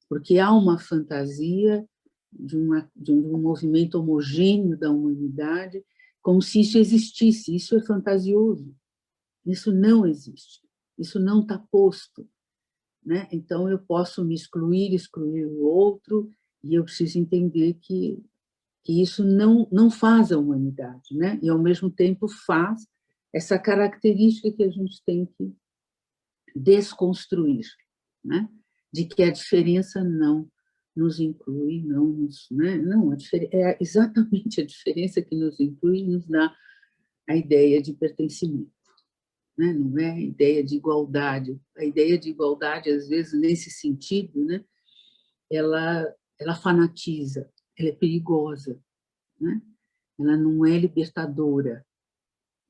porque há uma fantasia de um movimento homogêneo da humanidade, como se isso existisse. Isso é fantasioso, isso não existe, isso não está posto, né? Então, eu posso me excluir o outro, e eu preciso entender que isso não faz a humanidade, né? E, ao mesmo tempo, faz essa característica que a gente tem que desconstruir, né? De que a diferença não nos inclui, né? Não, é exatamente a diferença que nos inclui e nos dá a ideia de pertencimento, né? Não é a ideia de igualdade. A ideia de igualdade, às vezes, nesse sentido, né? Ela fanatiza, ela é perigosa, né? Ela não é libertadora,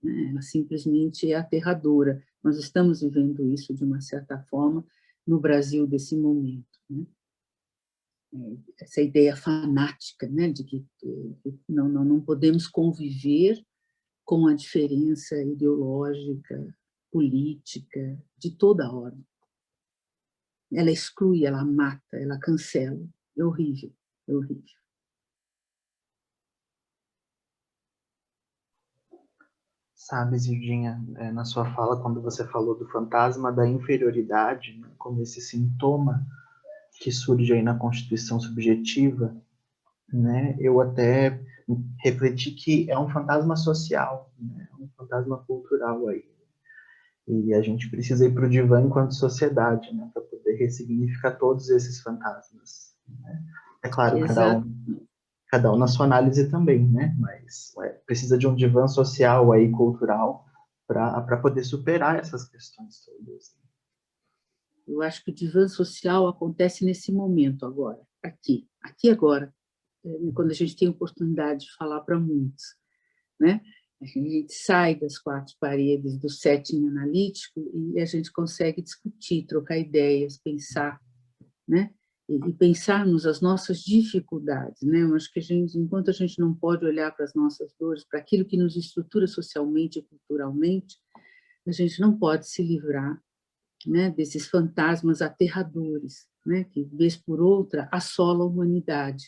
né? Ela simplesmente é aterradora. Nós estamos vivendo isso de uma certa forma no Brasil desse momento, né? Essa ideia fanática, né, de que não podemos conviver com a diferença ideológica, política, de toda a ordem. Ela exclui, ela mata, ela cancela. É horrível, é horrível. Sabe, Zildinha, na sua fala, quando você falou do fantasma da inferioridade, né, como esse sintoma que surge aí na constituição subjetiva, né, eu até refleti que é um fantasma social, né, um fantasma cultural aí. E a gente precisa ir para o divã enquanto sociedade, né, para poder ressignificar todos esses fantasmas, né? É claro, cada um na sua análise também, né? Mas precisa de um divã social aí, cultural, para poder superar essas questões todas. Eu acho que o divã social acontece nesse momento agora, aqui agora, quando a gente tem oportunidade de falar para muitos, né? A gente sai das quatro paredes do setting analítico e a gente consegue discutir, trocar ideias, pensar, né? E pensarmos as nossas dificuldades, né? Eu acho que enquanto a gente não pode olhar para as nossas dores, para aquilo que nos estrutura socialmente e culturalmente, a gente não pode se livrar, né, desses fantasmas aterradores, né, que, vez por outra, assolam a humanidade,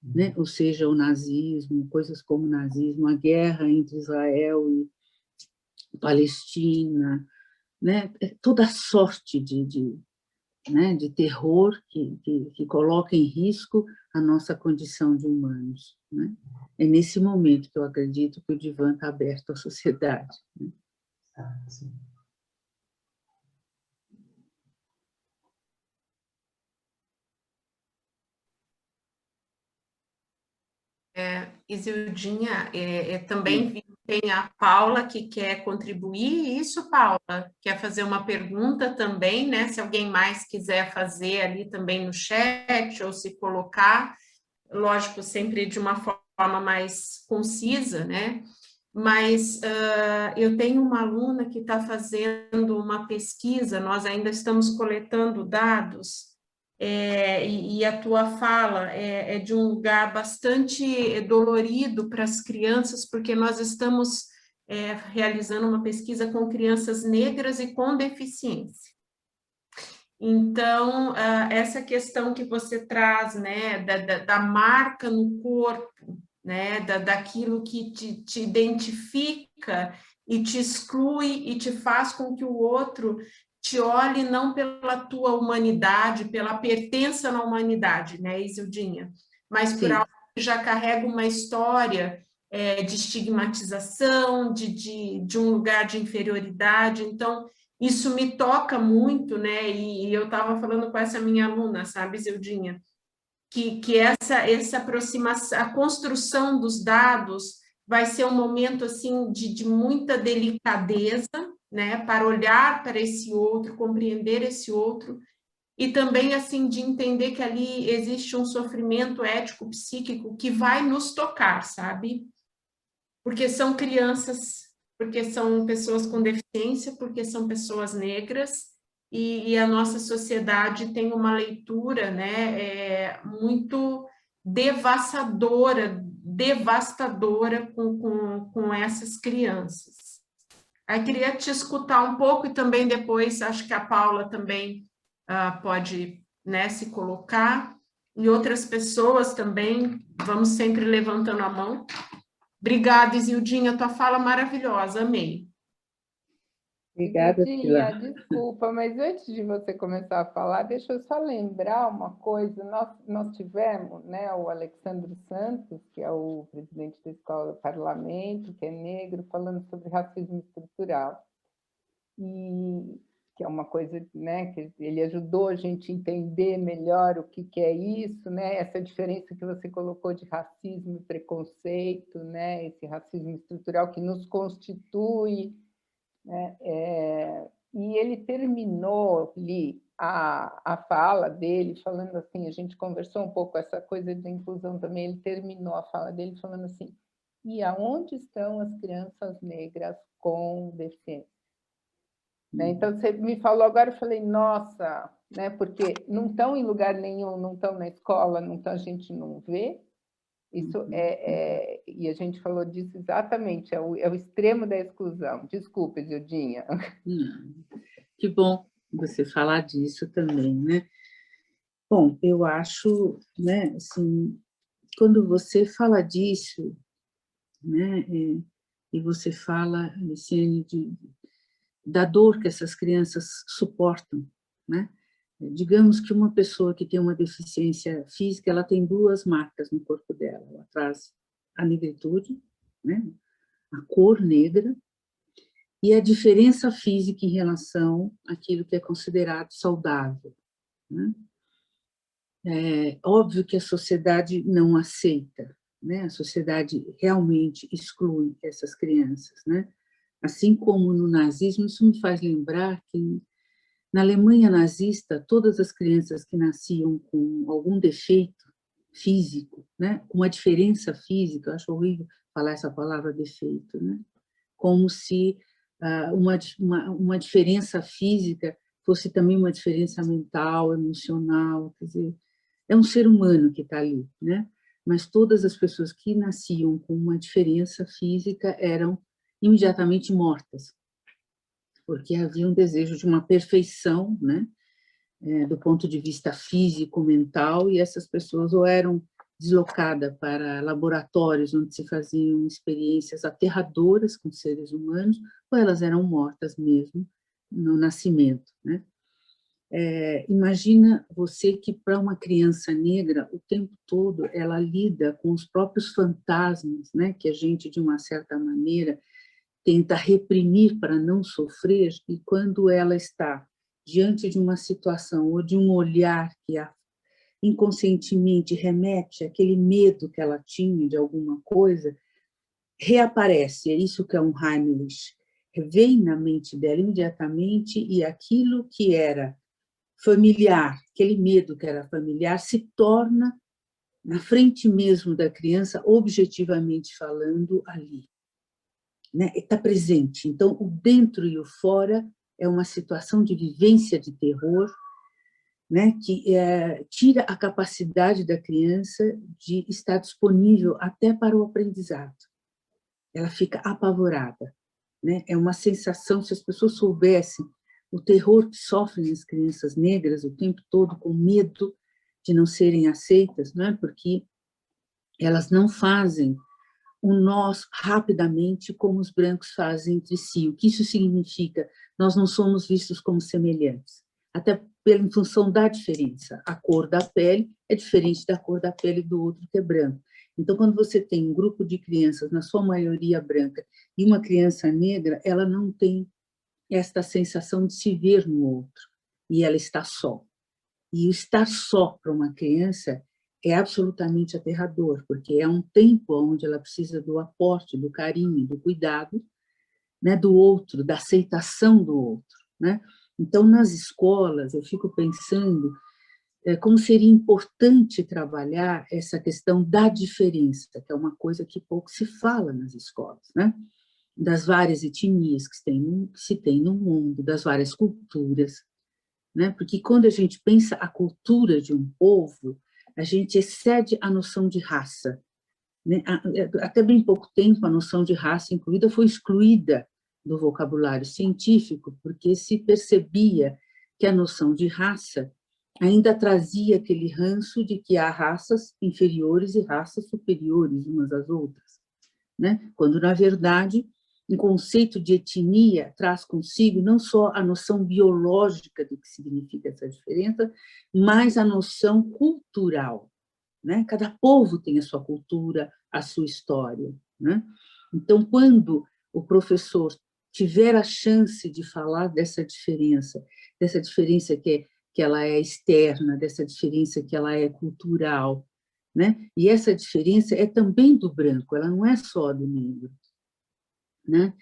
né? Ou seja, o nazismo, coisas como o nazismo, a guerra entre Israel e Palestina, né? Toda sorte né, de terror que coloca em risco a nossa condição de humanos, né? É nesse momento que eu acredito que o divã está aberto à sociedade, né? Sim. Isildinha, também tem a Paula que quer contribuir. Isso, Paula, quer fazer uma pergunta também, né? Se alguém mais quiser fazer ali também no chat ou se colocar, lógico, sempre de uma forma mais concisa, né? Mas eu tenho uma aluna que está fazendo uma pesquisa, nós ainda estamos coletando dados, e a tua fala é de um lugar bastante dolorido para as crianças, porque nós estamos realizando uma pesquisa com crianças negras e com deficiência. Então, essa questão que você traz, né, da marca no corpo, né, daquilo que te identifica e te exclui e te faz com que o outro te olhe não pela tua humanidade, pela pertença na humanidade, né, Isildinha, mas por algo que já carrega uma história de estigmatização, de um lugar de inferioridade. Então, isso me toca muito, né? E eu estava falando com essa minha aluna, sabe, Zildinha, que essa aproximação, a construção dos dados vai ser um momento assim de muita delicadeza, né? Para olhar para esse outro, compreender esse outro, e também assim de entender que ali existe um sofrimento ético, psíquico que vai nos tocar, sabe? Porque são crianças, porque são pessoas com deficiência, porque são pessoas negras, e a nossa sociedade tem uma leitura, né, muito devastadora com essas crianças. Aí queria te escutar um pouco e também depois, acho que a Paula também pode, né, se colocar, e outras pessoas também, vamos sempre levantando a mão. Obrigada, Isildinha, tua fala maravilhosa, amei. Obrigada, Isildinha, desculpa, mas antes de você começar a falar, deixa eu só lembrar uma coisa. Nós tivemos, né, o Alexandre Santos, que é o presidente da Escola do Parlamento, que é negro, falando sobre racismo estrutural. E que é uma coisa, né, que ele ajudou a gente a entender melhor o que é isso, né, essa diferença que você colocou de racismo e preconceito, né, esse racismo estrutural que nos constitui, né, e ele terminou ali a fala dele falando assim, a gente conversou um pouco essa coisa da inclusão também, ele terminou a fala dele falando assim, e aonde estão as crianças negras com deficiência? Né? Então, você me falou agora, eu falei, nossa, né? Porque não estão em lugar nenhum, não estão na escola, não tão, a gente não vê. Isso e a gente falou disso exatamente, é o extremo da exclusão. Desculpe, Gildinha. Que bom você falar disso também, né? Bom, eu acho, né, assim, quando você fala disso, né, e você fala, Luciane, da dor que essas crianças suportam, né? Digamos que uma pessoa que tem uma deficiência física, ela tem duas marcas no corpo dela. Ela traz a negritude, né? A cor negra, e a diferença física em relação àquilo que é considerado saudável, né? É óbvio que a sociedade não aceita, né? A sociedade realmente exclui essas crianças, né? Assim como no nazismo, isso me faz lembrar que na Alemanha nazista, todas as crianças que nasciam com algum defeito físico, né, com uma diferença física, eu acho horrível falar essa palavra defeito, né, como se uma diferença física fosse também uma diferença mental, emocional, quer dizer, é um ser humano que está ali, né, mas todas as pessoas que nasciam com uma diferença física eram imediatamente mortas, porque havia um desejo de uma perfeição, né, do ponto de vista físico, mental, e essas pessoas ou eram deslocadas para laboratórios onde se faziam experiências aterradoras com seres humanos, ou elas eram mortas mesmo no nascimento, né? Imagina você que para uma criança negra, o tempo todo ela lida com os próprios fantasmas, né, que a gente, de uma certa maneira, tenta reprimir para não sofrer, e quando ela está diante de uma situação ou de um olhar que inconscientemente remete àquele medo que ela tinha de alguma coisa, reaparece, é isso que é um Heimlich, vem na mente dela imediatamente, e aquilo que era familiar, aquele medo que era familiar, se torna, na frente mesmo da criança, objetivamente falando, ali. Né? Está presente. Então, o dentro e o fora é uma situação de vivência de terror, né? Que tira a capacidade da criança de estar disponível até para o aprendizado. Ela fica apavorada, né? É uma sensação, se as pessoas soubessem o terror que sofrem as crianças negras o tempo todo, com medo de não serem aceitas, não é? Porque elas não fazem nós rapidamente como os brancos fazem entre si. O que isso significa? Nós não somos vistos como semelhantes, até em função da diferença. A cor da pele é diferente da cor da pele do outro que é branco. Então, quando você tem um grupo de crianças, na sua maioria branca, e uma criança negra, ela não tem esta sensação de se ver no outro, e ela está só. E o estar só para uma criança é absolutamente aterrador, porque é um tempo onde ela precisa do aporte, do carinho, do cuidado, né, do outro, da aceitação do outro, né? Então, nas escolas, eu fico pensando como seria importante trabalhar essa questão da diferença, que é uma coisa que pouco se fala nas escolas, né? Das várias etnias que se tem no mundo, das várias culturas, né? Porque quando a gente pensa a cultura de um povo, a gente excede a noção de raça, né? Até bem pouco tempo, a noção de raça incluída foi excluída do vocabulário científico, porque se percebia que a noção de raça ainda trazia aquele ranço de que há raças inferiores e raças superiores umas às outras, né? Quando, na verdade, um conceito de etnia traz consigo não só a noção biológica do que significa essa diferença, mas a noção cultural, né? Cada povo tem a sua cultura, a sua história, né? Então, quando o professor tiver a chance de falar dessa diferença que ela é externa, dessa diferença que ela é cultural, né? E essa diferença é também do branco, ela não é só do negro, né?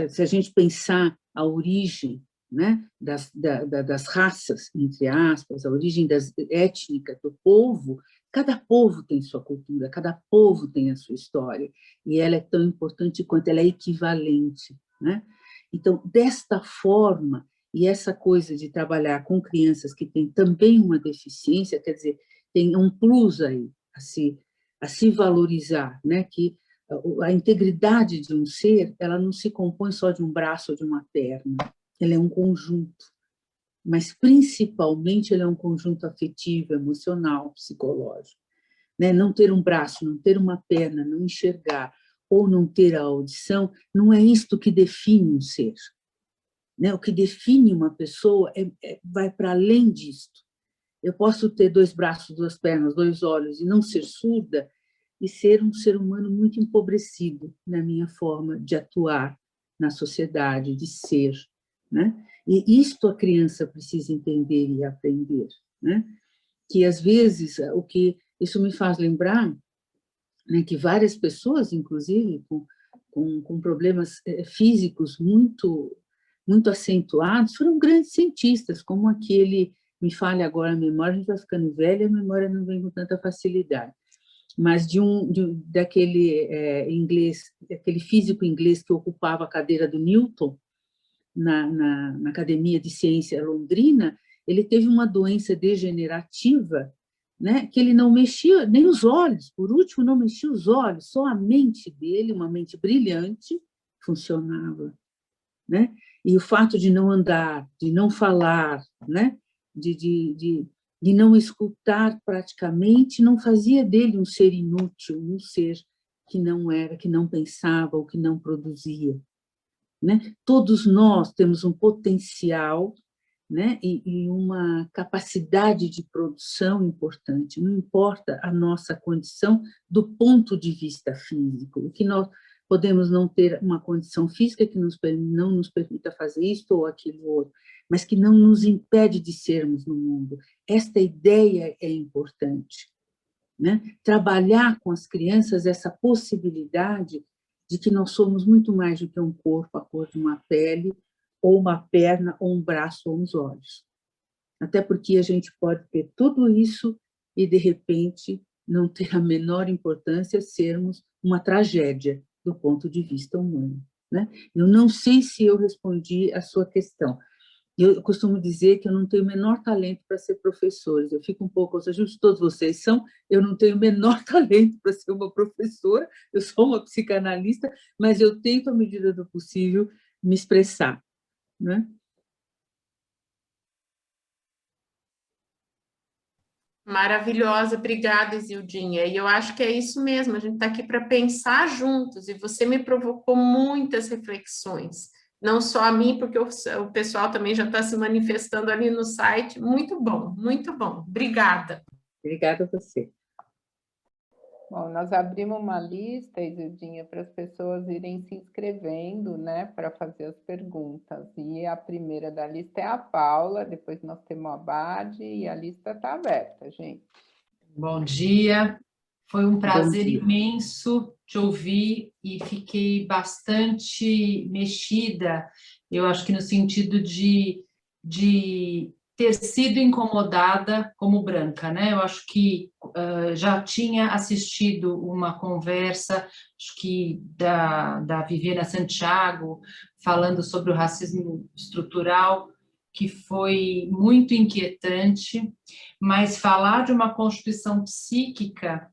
Se a gente pensar a origem, né, das raças, entre aspas, a origem étnica do povo, cada povo tem sua cultura, cada povo tem a sua história, e ela é tão importante quanto ela é equivalente, né? Então, desta forma, e essa coisa de trabalhar com crianças que têm também uma deficiência, quer dizer, tem um plus aí a se valorizar, né? Que a integridade de um ser, ela não se compõe só de um braço ou de uma perna, ela é um conjunto, mas principalmente ela é um conjunto afetivo, emocional, psicológico, né? Não ter um braço, não ter uma perna, não enxergar ou não ter a audição, não é isto que define um ser, né? O que define uma pessoa vai para além disto. Eu posso ter 2 braços, 2 pernas, 2 olhos e não ser surda e ser um ser humano muito empobrecido na minha forma de atuar na sociedade, de ser, né? E isto a criança precisa entender e aprender, né? Que às vezes isso me faz lembrar, né, que várias pessoas, inclusive com problemas físicos muito acentuados, foram grandes cientistas, como aquele, me falha agora a memória, a gente vai ficando velha, a memória não vem com tanta facilidade, mas daquele inglês, aquele físico inglês que ocupava a cadeira do Newton na Academia de Ciência Londrina, ele teve uma doença degenerativa, né, que ele não mexia nem os olhos, por último, não mexia os olhos, só a mente dele, uma mente brilhante, funcionava, né? E o fato de não andar, de não falar, né, de não escutar praticamente, não fazia dele um ser inútil, um ser que não era, que não pensava ou que não produzia, né? Todos nós temos um potencial, né, e uma capacidade de produção importante, não importa a nossa condição do ponto de vista físico, o que nós podemos não ter uma condição física que não nos permita fazer isto ou aquilo outro, mas que não nos impede de sermos no mundo. Esta ideia é importante, né? Trabalhar com as crianças essa possibilidade de que nós somos muito mais do que um corpo, a cor de uma pele, ou uma perna, ou um braço, ou uns olhos. Até porque a gente pode ter tudo isso e, de repente, não ter a menor importância, sermos uma tragédia do ponto de vista humano, né? Eu não sei se eu respondi a sua questão. Eu costumo dizer que eu não tenho o menor talento para ser professora. Eu fico um pouco, ou seja, todos vocês são, eu não tenho o menor talento para ser uma professora, eu sou uma psicanalista, mas eu tento, à medida do possível, me expressar, né? Maravilhosa, obrigada, Isildinha. E eu acho que é isso mesmo, a gente está aqui para pensar juntos, e você me provocou muitas reflexões, não só a mim, porque o pessoal também já está se manifestando ali no site. Muito bom, muito bom. Obrigada. Obrigada a você. Bom, nós abrimos uma lista, Isildinha, para as pessoas irem se inscrevendo, né, para fazer as perguntas. E a primeira da lista é a Paula, depois nós temos a Bade, e a lista está aberta, gente. Bom dia, foi um prazer imenso te ouvir e fiquei bastante mexida, eu acho que no sentido de ter sido incomodada como branca, né? Eu acho que já tinha assistido uma conversa, acho que da Viviana Santiago, falando sobre o racismo estrutural, que foi muito inquietante, mas falar de uma constituição psíquica,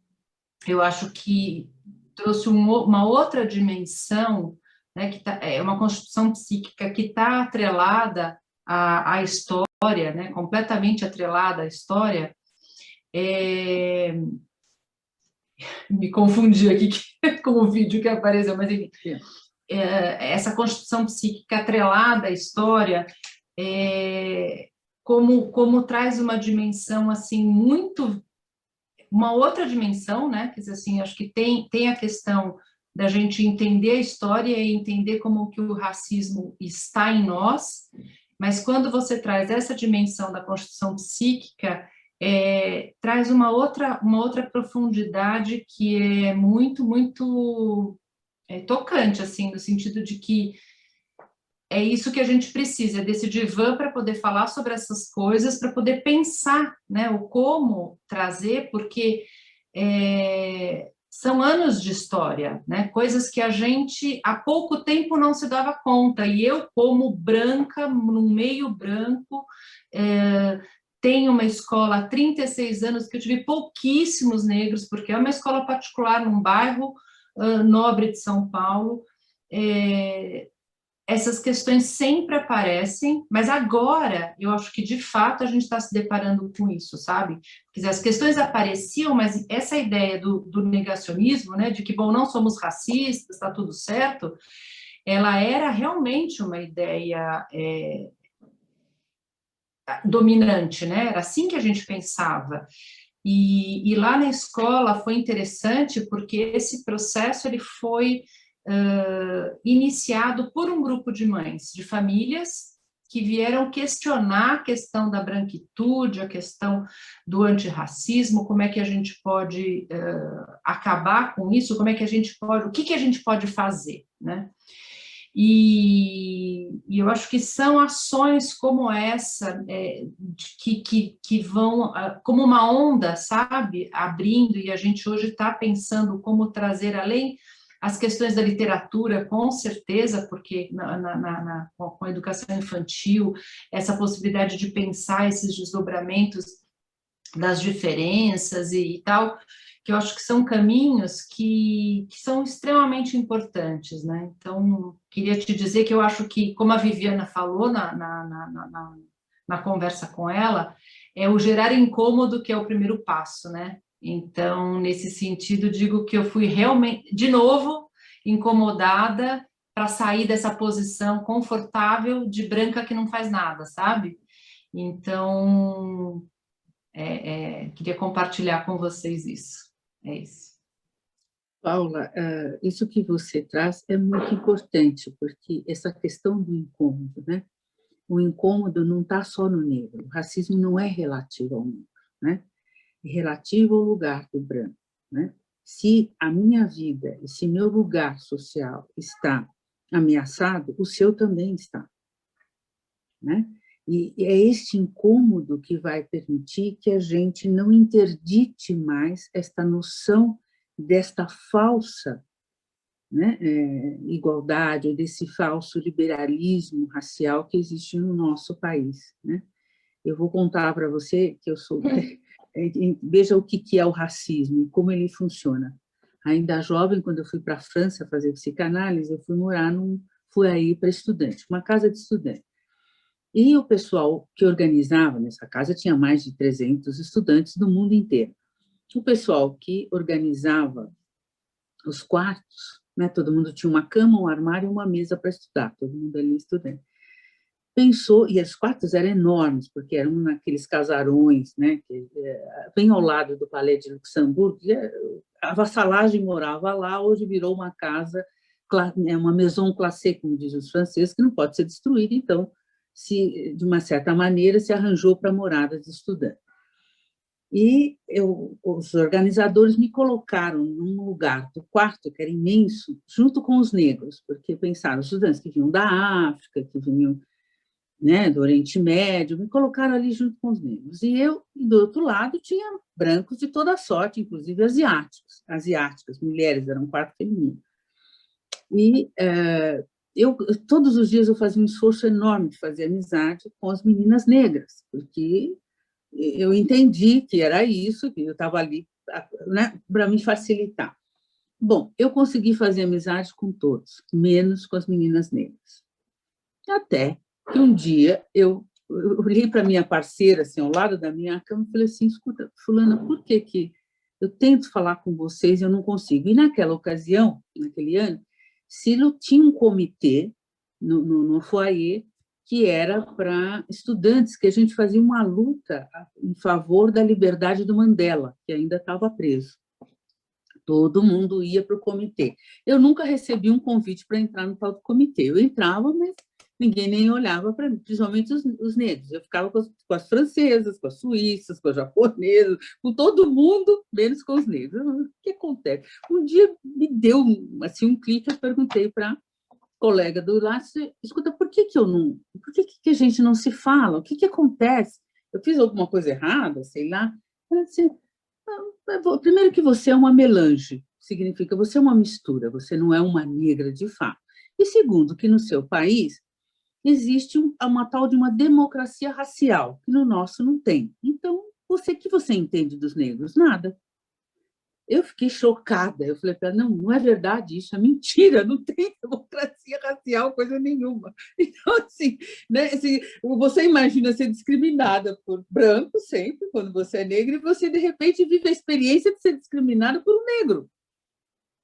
eu acho que trouxe uma outra dimensão, né, que é uma constituição psíquica que está atrelada à história, né, completamente atrelada à história. Me confundi aqui com o vídeo que apareceu, mas enfim, essa constituição psíquica atrelada à história, como traz uma dimensão assim muito, uma outra dimensão, né? Quer dizer, assim, acho que tem a questão da gente entender a história e entender como que o racismo está em nós, mas quando você traz essa dimensão da construção psíquica, traz uma outra profundidade que é muito, muito tocante, assim, no sentido de que é isso que a gente precisa, desse divã para poder falar sobre essas coisas, para poder pensar, né, o como trazer, porque são anos de história, né? Coisas que a gente há pouco tempo não se dava conta. E eu, como branca, no meio branco, tenho uma escola há 36 anos que eu tive pouquíssimos negros, porque é uma escola particular num bairro nobre de São Paulo. Essas questões sempre aparecem, mas agora eu acho que, de fato, a gente está se deparando com isso, sabe? Quer dizer, as questões apareciam, mas essa ideia do negacionismo, né, de que, bom, não somos racistas, está tudo certo, ela era realmente uma ideia dominante, né? Era assim que a gente pensava. E lá na escola foi interessante, porque esse processo ele foi iniciado por um grupo de mães, de famílias, que vieram questionar a questão da branquitude, a questão do antirracismo, como é que a gente pode acabar com isso, como é que a gente pode, o que a gente pode fazer, né? E eu acho que são ações como essa, que vão, como uma onda, sabe, abrindo, e a gente hoje está pensando como trazer além as questões da literatura, com certeza, porque com a educação infantil, essa possibilidade de pensar esses desdobramentos das diferenças e tal, que eu acho que são caminhos que são extremamente importantes, né? Então, queria te dizer que eu acho que, como a Viviana falou na conversa com ela, é o gerar incômodo que é o primeiro passo, né? Então, nesse sentido, digo que eu fui realmente, de novo, incomodada para sair dessa posição confortável de branca que não faz nada, sabe? Então, queria compartilhar com vocês isso. É isso. Paula, isso que você traz é muito importante, porque essa questão do incômodo, né? O incômodo não está só no negro, o racismo não é relativo ao negro, né? É relativo ao lugar do branco, né? Se a minha vida e se meu lugar social está ameaçado, o seu também está, né? E é este incômodo que vai permitir que a gente não interdite mais esta noção desta falsa, né, igualdade, ou desse falso liberalismo racial que existe no nosso país, né? Eu vou contar para você que eu sou... Veja o que é o racismo e como ele funciona. Ainda jovem, quando eu fui para a França fazer psicanálise, eu fui aí para estudante, uma casa de estudante. E o pessoal que organizava nessa casa tinha mais de 300 estudantes do mundo inteiro. O pessoal que organizava os quartos, né, todo mundo tinha uma cama, um armário e uma mesa para estudar, todo mundo ali estudando. Pensou, e os quartos eram enormes, porque eram naqueles casarões, né, bem ao lado do Palais de Luxemburgo, a vassalagem morava lá, hoje virou uma casa, uma maison classée, como dizem os franceses, que não pode ser destruída, então, de uma certa maneira, se arranjou para moradas de estudantes. E os organizadores me colocaram num lugar do quarto, que era imenso, junto com os negros, porque pensaram, os estudantes que vinham da África, que vinham, né, do Oriente Médio, me colocaram ali junto com os negros. E do outro lado, tinha brancos de toda sorte, inclusive asiáticas, mulheres, era um quarto feminino. E todos os dias eu fazia um esforço enorme de fazer amizade com as meninas negras, porque eu entendi que era isso, que eu estava ali, né, para me facilitar. Bom, eu consegui fazer amizade com todos, menos com as meninas negras. Até que um dia eu olhei para minha parceira, assim, ao lado da minha cama, e falei assim, escuta, fulana, por que eu tento falar com vocês e eu não consigo? E naquela ocasião, naquele ano, Ciro tinha um comitê no foyer que era para estudantes, que a gente fazia uma luta em favor da liberdade do Mandela, que ainda estava preso. Todo mundo ia para o comitê. Eu nunca recebi um convite para entrar no tal do comitê. Eu entrava, mas ninguém nem olhava para mim, principalmente os negros. Eu ficava com as francesas, com as suíças, com as japonesas, com todo mundo, menos com os negros. O que acontece? Um dia me deu assim, um clique, eu perguntei para colega do lá, escuta, por que a gente não se fala? O que acontece? Eu fiz alguma coisa errada, sei lá. Eu disse, primeiro que você é uma melange, significa você é uma mistura, você não é uma negra de fato. E segundo, que no seu país existe uma tal de uma democracia racial, que no nosso não tem. Então, o que você entende dos negros? Nada. Eu fiquei chocada. Eu falei para ela, não é verdade isso, é mentira, não tem democracia racial, coisa nenhuma. Então, assim, né, assim, você imagina ser discriminada por branco sempre, quando você é negra, e você, de repente, vive a experiência de ser discriminada por um negro,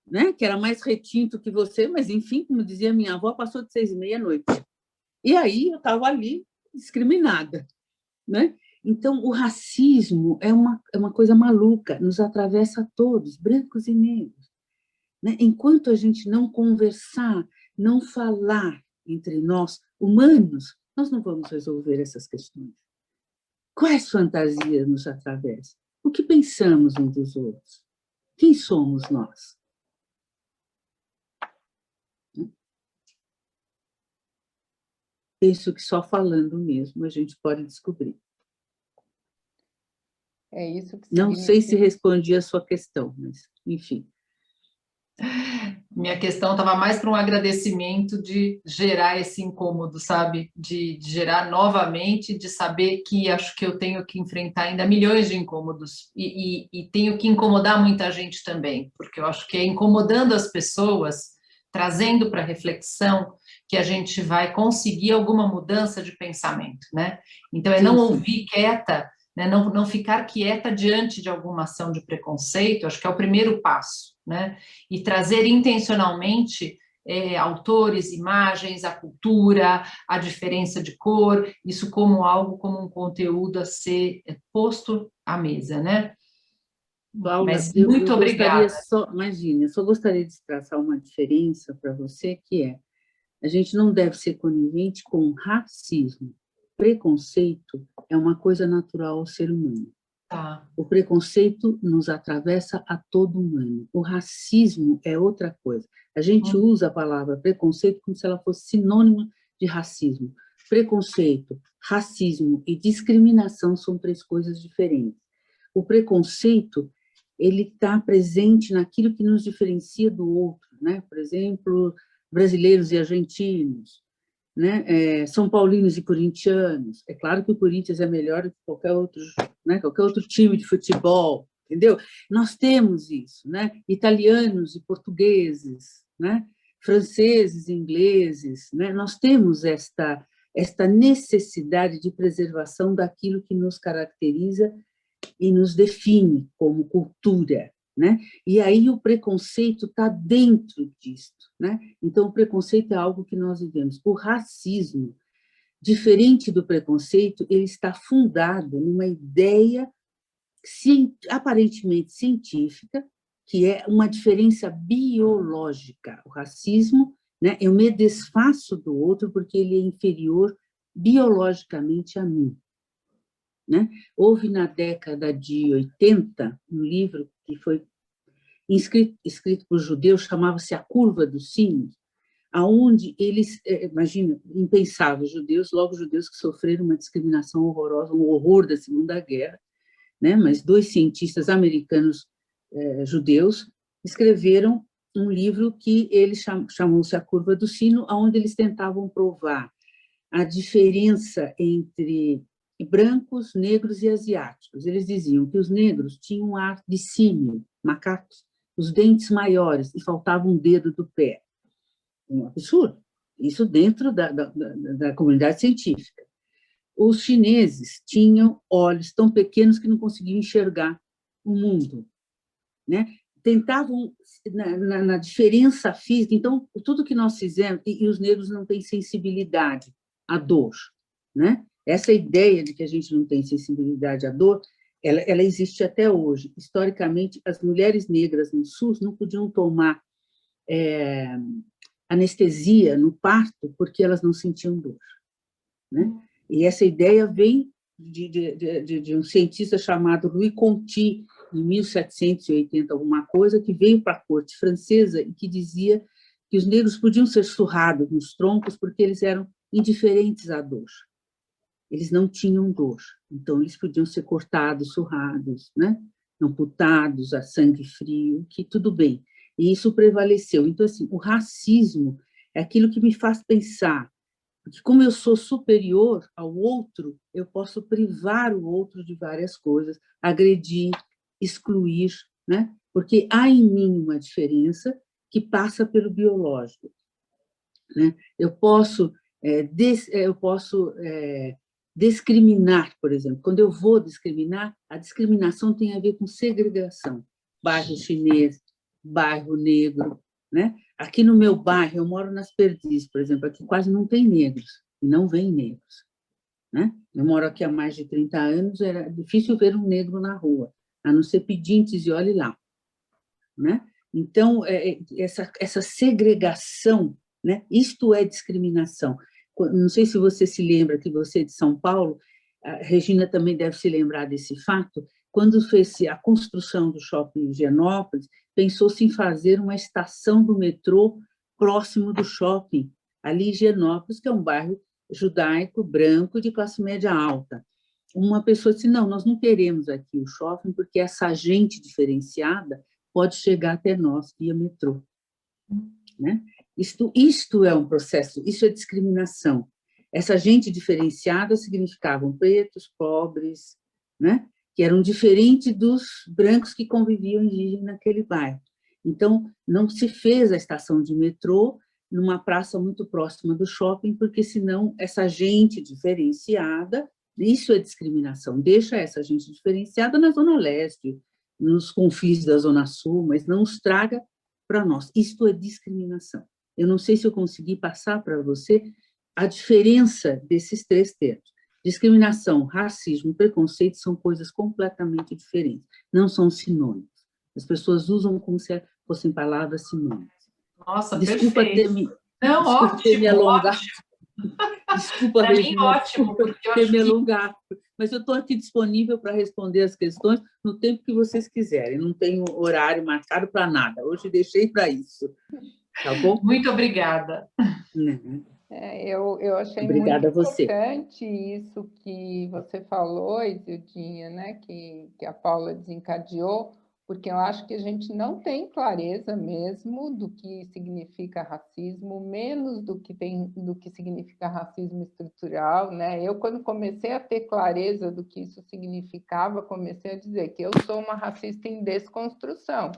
né, que era mais retinto que você, mas, enfim, como dizia minha avó, passou de 6h30 à noite. E aí eu estava ali discriminada, né? Então, o racismo é uma coisa maluca, nos atravessa a todos, brancos e negros, né? Enquanto a gente não conversar, não falar entre nós, humanos, nós não vamos resolver essas questões. Quais fantasias nos atravessam? O que pensamos uns dos outros? Quem somos nós? Penso que só falando mesmo a gente pode descobrir. É isso que Não sei se respondi a sua questão, mas, enfim. Minha questão estava mais para um agradecimento de gerar esse incômodo, sabe? De gerar novamente, de saber que acho que eu tenho que enfrentar ainda milhões de incômodos e tenho que incomodar muita gente também, porque eu acho que é incomodando as pessoas, trazendo para reflexão, que a gente vai conseguir alguma mudança de pensamento, né? Então, é não ouvir quieta, né? Não ficar quieta diante de alguma ação de preconceito, acho que é o primeiro passo, né? E trazer intencionalmente autores, imagens, a cultura, a diferença de cor, isso como algo, como um conteúdo a ser posto à mesa, né? Paula, mas muito obrigada. Imagina, eu só gostaria de traçar uma diferença para você, que é, a gente não deve ser conivente com racismo. Preconceito é uma coisa natural ao ser humano. Tá. O preconceito nos atravessa a todo humano. O racismo é outra coisa. A gente usa a palavra preconceito como se ela fosse sinônimo de racismo. Preconceito, racismo e discriminação são 3 coisas diferentes. O preconceito, ele está presente naquilo que nos diferencia do outro, né? Por exemplo, brasileiros e argentinos, né? São paulinos e corintianos. É claro que o Corinthians é melhor do que qualquer outro, né? Qualquer outro time de futebol, entendeu? Nós temos isso, né? Italianos e portugueses, né? Franceses e ingleses, né? Nós temos esta necessidade de preservação daquilo que nos caracteriza e nos define como cultura, né? E aí o preconceito está dentro disto, né? Então, o preconceito é algo que nós vivemos. O racismo, diferente do preconceito, ele está fundado numa ideia aparentemente científica, que é uma diferença biológica. O racismo, né? Eu me desfaço do outro porque ele é inferior biologicamente a mim, né? Houve, na década de 80, um livro que foi escrito por judeus, chamava-se A Curva dos Sinos, aonde eles, imagina, impensável, logo judeus que sofreram uma discriminação horrorosa, um horror da Segunda Guerra, né? Mas 2 cientistas americanos judeus escreveram um livro que eles chamou-se A Curva do Sino, onde eles tentavam provar a diferença entre brancos, negros e asiáticos. Eles diziam que os negros tinham um ar de símio, macacos, os dentes maiores e faltava um dedo do pé. Um absurdo. Isso dentro da comunidade científica. Os chineses tinham olhos tão pequenos que não conseguiam enxergar o mundo, né? Tentavam na diferença física. Então, tudo que nós fizemos, e os negros não têm sensibilidade à dor, né? Essa ideia de que a gente não tem sensibilidade à dor, ela existe até hoje. Historicamente, as mulheres negras no SUS não podiam tomar anestesia no parto porque elas não sentiam dor, né? E essa ideia vem de um cientista chamado Louis Conti, em 1780, alguma coisa, que veio para a corte francesa e que dizia que os negros podiam ser surrados nos troncos porque eles eram indiferentes à dor. Eles não tinham dor, então eles podiam ser cortados, surrados, né? amputados a sangue frio, que tudo bem. E isso prevaleceu. Então, assim, o racismo é aquilo que me faz pensar, porque como eu sou superior ao outro, eu posso privar o outro de várias coisas, agredir, excluir, né? Porque há em mim uma diferença que passa pelo biológico, né? Eu posso discriminar, por exemplo. Quando eu vou discriminar, a discriminação tem a ver com segregação. Bairro chinês, bairro negro, né? Aqui no meu bairro, eu moro nas Perdizes, por exemplo, aqui quase não tem negros, e não vem negros, né? Eu moro aqui há mais de 30 anos, era difícil ver um negro na rua, a não ser pedintes e olhe lá, né? Então, essa segregação, né? Isto é discriminação. Não sei se você se lembra, que você é de São Paulo, a Regina também deve se lembrar desse fato, quando fez a construção do shopping Higienópolis, pensou-se em fazer uma estação do metrô próximo do shopping, ali em Higienópolis, que é um bairro judaico, branco, de classe média alta. Uma pessoa disse, não, nós não queremos aqui o shopping, porque essa gente diferenciada pode chegar até nós via metrô, né? Isto é um processo, isso é discriminação. Essa gente diferenciada significavam pretos, pobres, né? Que eram diferentes dos brancos que conviviam indígenas naquele bairro. Então, não se fez a estação de metrô numa praça muito próxima do shopping, porque senão essa gente diferenciada, isso é discriminação, deixa essa gente diferenciada na Zona Leste, nos confins da Zona Sul, mas não os traga para nós. Isto é discriminação. Eu não sei se eu consegui passar para você a diferença desses três termos. Discriminação, racismo e preconceito são coisas completamente diferentes, não são sinônimos. As pessoas usam como se fossem palavras sinônimas. Nossa, desculpa perfeito. Desculpa ter me alongado. Ótimo. Desculpa, Para mim, Regina, ótimo, porque eu ter acho me que... alongado. Mas eu estou aqui disponível para responder as questões no tempo que vocês quiserem. Não tenho horário marcado para nada. Hoje deixei para isso. Tá bom? Muito obrigada. Eu achei Obrigada muito a você. importante isso que você falou, Isildinha, né? Que a Paula desencadeou, porque eu acho que a gente não tem clareza mesmo do que significa racismo, menos do que significa racismo estrutural, né? Eu, quando comecei a ter clareza do que isso significava, comecei a dizer que eu sou uma racista em desconstrução,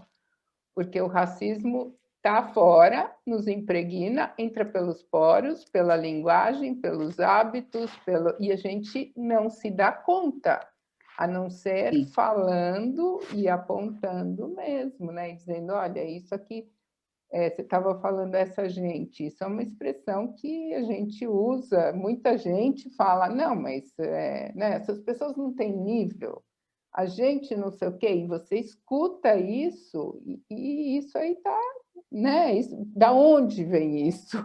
porque o racismo está fora, nos impregna, entra pelos poros, pela linguagem, pelos hábitos, e a gente não se dá conta, a não ser Sim. falando e apontando mesmo, né? E dizendo, olha, isso aqui, você estava falando essa gente, isso é uma expressão que a gente usa, muita gente fala, não, mas né, essas pessoas não têm nível, a gente não sei o quê, e você escuta isso, e isso aí está... Né? Da onde vem isso?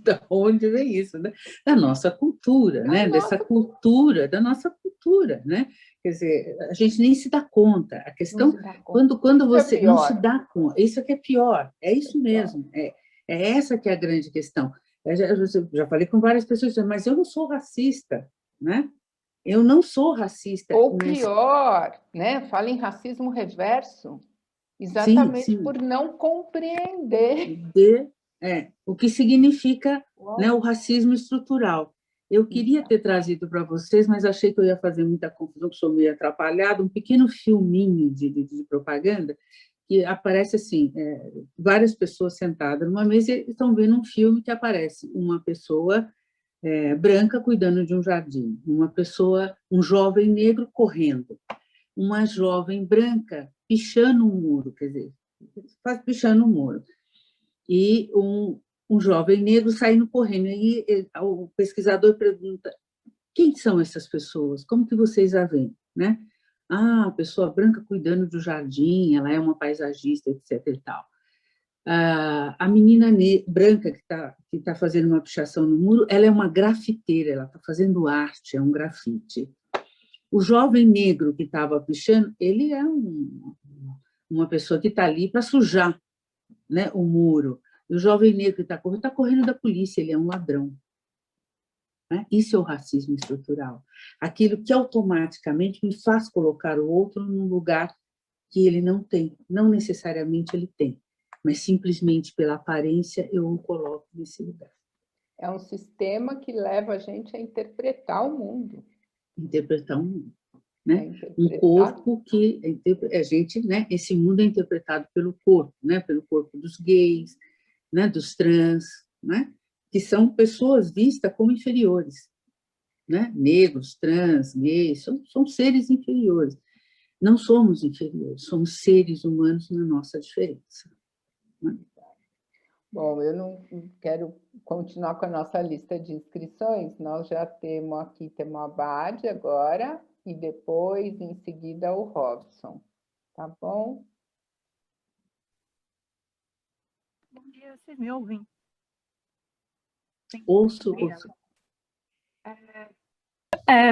Da onde vem isso, né? Da nossa cultura, né? Dessa cultura, da nossa cultura, né? Quer dizer, a gente nem se dá conta. A questão, quando você não se dá conta, isso é que é pior, é isso mesmo, é essa que é a grande questão. Eu já falei com várias pessoas, mas eu não sou racista, né? Eu não sou racista. Ou pior, né? Fala em racismo reverso. Exatamente sim. Por não compreender o que significa, né, o racismo estrutural. Eu queria ter trazido para vocês, mas achei que eu ia fazer muita confusão, que sou meio atrapalhada, um pequeno filminho de propaganda, que aparece assim, várias pessoas sentadas numa mesa e estão vendo um filme que aparece uma pessoa branca cuidando de um jardim, um jovem negro correndo, uma jovem branca pichando um muro, quer dizer, pichando um muro, e um jovem negro saindo correndo. E o pesquisador pergunta, quem são essas pessoas? Como que vocês a veem? Né? A pessoa branca cuidando do jardim, ela é uma paisagista, etc. e tal. A menina branca que tá fazendo uma pichação no muro, ela é uma grafiteira, ela está fazendo arte, é um grafite. O jovem negro que estava pichando, ele é uma pessoa que está ali para sujar, né, o muro. E o jovem negro que está correndo da polícia, ele é um ladrão. né? Isso é o racismo estrutural. Aquilo que automaticamente me faz colocar o outro num lugar que ele não tem, não necessariamente ele tem, mas simplesmente pela aparência eu o coloco nesse lugar. É um sistema que leva a gente a interpretar o mundo. Interpretar o mundo, né? Um corpo que a gente, né? Esse mundo é interpretado pelo corpo, né? Pelo corpo dos gays, né? Dos trans, né? Que são pessoas vistas como inferiores, né? Negros, trans, gays, são seres inferiores. Não somos inferiores, somos seres humanos na nossa diferença, né? Bom, eu não quero continuar com a nossa lista de inscrições. Nós já temos aqui, temos a Bade agora, e depois, em seguida, o Robson. Tá bom? Bom dia, vocês me ouvem? Ouço.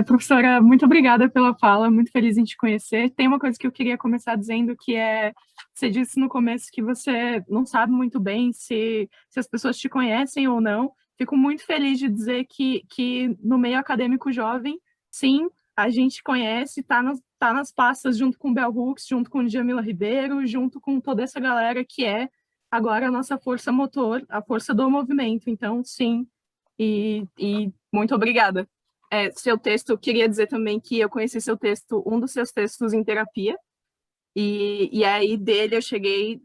Professora, muito obrigada pela fala, muito feliz em te conhecer. Tem uma coisa que eu queria começar dizendo, que é, você disse no começo que você não sabe muito bem se as pessoas te conhecem ou não. Fico muito feliz de dizer que no meio acadêmico jovem, sim, a gente conhece, tá nas pastas junto com o Bell Hooks, junto com o Djamila Ribeiro, junto com toda essa galera que é agora a nossa força motor, a força do movimento. Então, sim, e muito obrigada. Seu texto, eu queria dizer também que eu conheci seu texto, um dos seus textos em terapia, e aí dele eu cheguei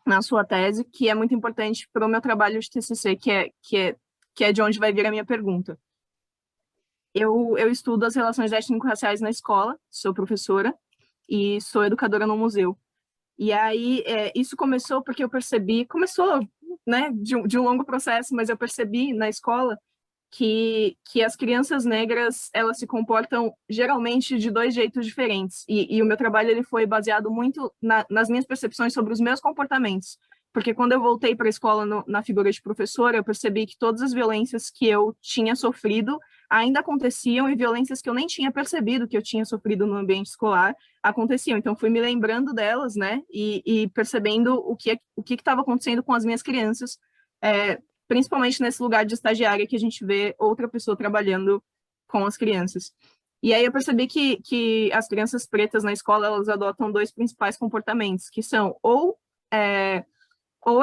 na sua tese, que é muito importante para o meu trabalho de TCC, que é de onde vai vir a minha pergunta. Eu estudo as relações étnico-raciais na escola, sou professora e sou educadora no museu. E aí isso começou porque eu percebi, né, de um longo processo, mas eu percebi na escola que as crianças negras, elas se comportam geralmente de dois jeitos diferentes. E o meu trabalho ele foi baseado muito nas minhas percepções sobre os meus comportamentos. Porque quando eu voltei para a escola na figura de professora, eu percebi que todas as violências que eu tinha sofrido ainda aconteciam, e violências que eu nem tinha percebido que eu tinha sofrido no ambiente escolar aconteciam. Então, fui me lembrando delas, né, e percebendo o que estava acontecendo com as minhas crianças, principalmente nesse lugar de estagiária que a gente vê outra pessoa trabalhando com as crianças. E aí eu percebi que as crianças pretas na escola, elas adotam dois principais comportamentos, que são ou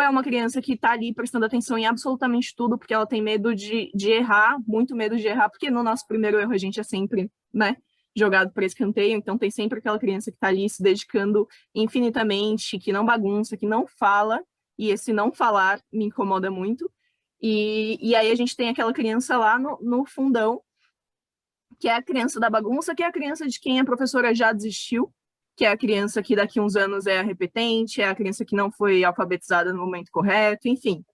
é uma criança que está ali prestando atenção em absolutamente tudo, porque ela tem medo de errar, muito medo de errar, porque no nosso primeiro erro a gente é sempre, né, jogado para escanteio, então tem sempre aquela criança que está ali se dedicando infinitamente, que não bagunça, que não fala, e esse não falar me incomoda muito. E aí a gente tem aquela criança lá no fundão, que é a criança da bagunça, que é a criança de quem a professora já desistiu, que é a criança que daqui uns anos é a repetente, é a criança que não foi alfabetizada no momento correto, enfim,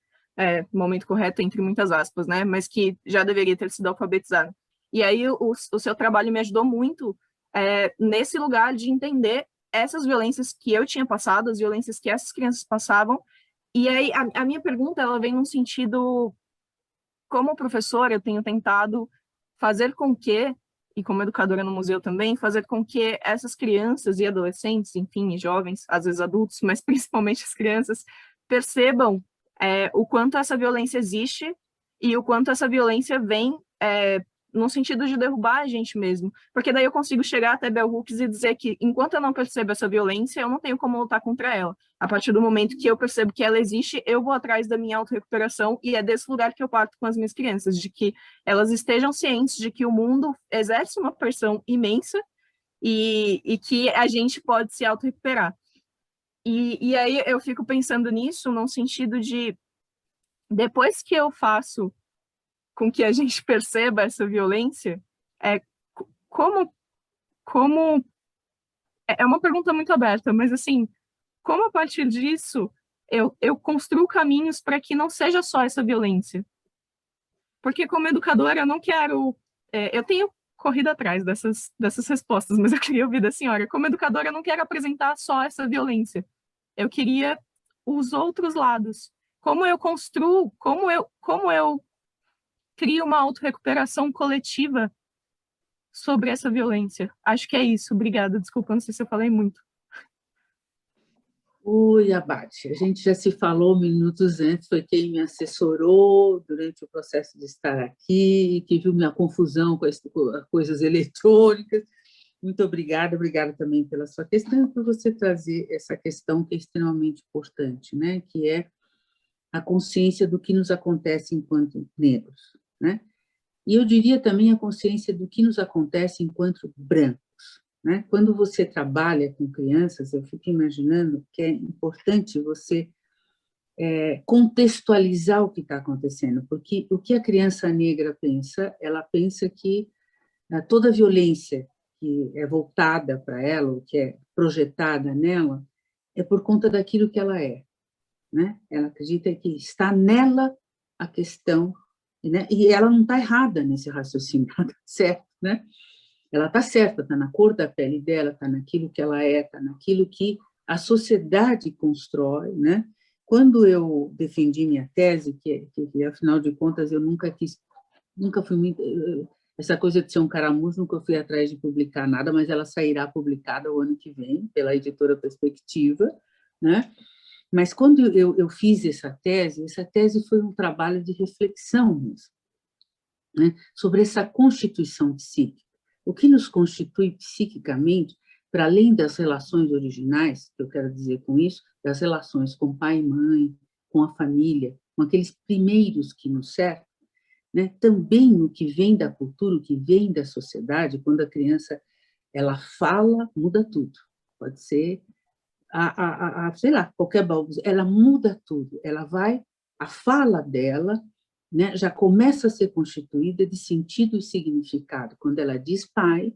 momento correto entre muitas aspas, né, mas que já deveria ter sido alfabetizada. E aí o seu trabalho me ajudou muito nesse lugar de entender essas violências que eu tinha passado, as violências que essas crianças passavam. E aí a minha pergunta, ela vem num sentido, como professora, eu tenho tentado fazer com que, e como educadora no museu também, fazer com que essas crianças e adolescentes, enfim, e jovens, às vezes adultos, mas principalmente as crianças, percebam o quanto essa violência existe e o quanto essa violência vem no sentido de derrubar a gente mesmo. Porque daí eu consigo chegar até Bell Hooks e dizer que, enquanto eu não percebo essa violência, eu não tenho como lutar contra ela. A partir do momento que eu percebo que ela existe, eu vou atrás da minha autorrecuperação, e é desse lugar que eu parto com as minhas crianças, de que elas estejam cientes de que o mundo exerce uma pressão imensa e que a gente pode se autorrecuperar. E aí eu fico pensando nisso num sentido de, depois que eu faço com que a gente perceba essa violência, como é uma pergunta muito aberta, mas assim, como a partir disso eu construo caminhos para que não seja só essa violência? Porque como educadora eu não quero, eu tenho corrido atrás dessas respostas, mas eu queria ouvir da senhora. Como educadora eu não quero apresentar só essa violência, eu queria os outros lados. Como eu construo, como eu crio uma autorrecuperação coletiva sobre essa violência. Acho que é isso. Obrigada. Desculpa, não sei se eu falei muito. Oi, Abate. A gente já se falou minutos antes, foi quem me assessorou durante o processo de estar aqui, que viu minha confusão com as coisas eletrônicas. Muito obrigada, obrigada também pela sua questão, por você trazer essa questão que é extremamente importante, né? Que é a consciência do que nos acontece enquanto negros, né? E eu diria também a consciência do que nos acontece enquanto brancos, né? Quando você trabalha com crianças, eu fico imaginando que é importante você contextualizar o que está acontecendo, porque o que a criança negra pensa, ela pensa que toda violência que é voltada para ela, ou que é projetada nela, é por conta daquilo que ela é, né? Ela acredita que está nela a questão, né? E ela não está errada nesse raciocínio, ela está certa, né? Ela está certa, está na cor da pele dela, está naquilo que ela é, está naquilo que a sociedade constrói, né? Quando eu defendi minha tese, que afinal de contas eu nunca fui muito, essa coisa de ser um caramujo, nunca fui atrás de publicar nada, mas ela sairá publicada o ano que vem pela editora Perspectiva, né? Mas quando eu fiz essa tese foi um trabalho de reflexão mesmo, né? Sobre essa constituição psíquica. O que nos constitui psiquicamente, para além das relações originais, que eu quero dizer com isso, das relações com pai e mãe, com a família, com aqueles primeiros que nos cercam, né? Também o que vem da cultura, o que vem da sociedade, quando a criança ela fala, muda tudo. Pode ser, sei lá, qualquer balbucio, ela muda tudo. Ela vai, a fala dela, né, já começa a ser constituída de sentido e significado. Quando ela diz pai,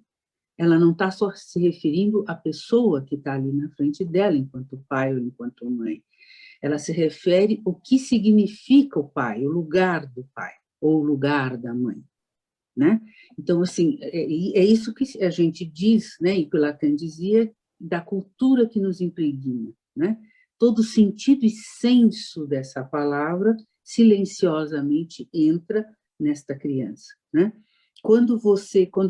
ela não está só se referindo à pessoa que está ali na frente dela, enquanto pai ou enquanto mãe. Ela se refere ao que significa o pai, o lugar do pai, ou o lugar da mãe, né? Então, assim, é isso que a gente diz, né, e que Lacan dizia, da cultura que nos impregna, né? Todo sentido e senso dessa palavra silenciosamente entra nesta criança, né? Quando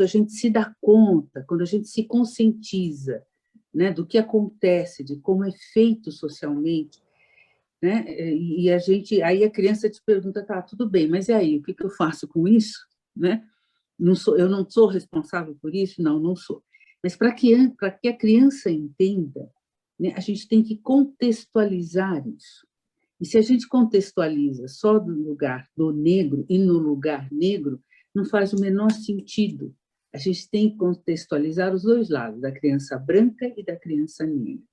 a gente se dá conta, quando a gente se conscientiza, né, do que acontece, de como é feito socialmente, né? E aí a criança te pergunta, tá, tudo bem, mas e aí, o que eu faço com isso, né? Eu não sou responsável por isso? Não sou. Mas para que a criança entenda, né, a gente tem que contextualizar isso. E se a gente contextualiza só no lugar do negro e no lugar negro, não faz o menor sentido. A gente tem que contextualizar os dois lados, da criança branca e da criança negra,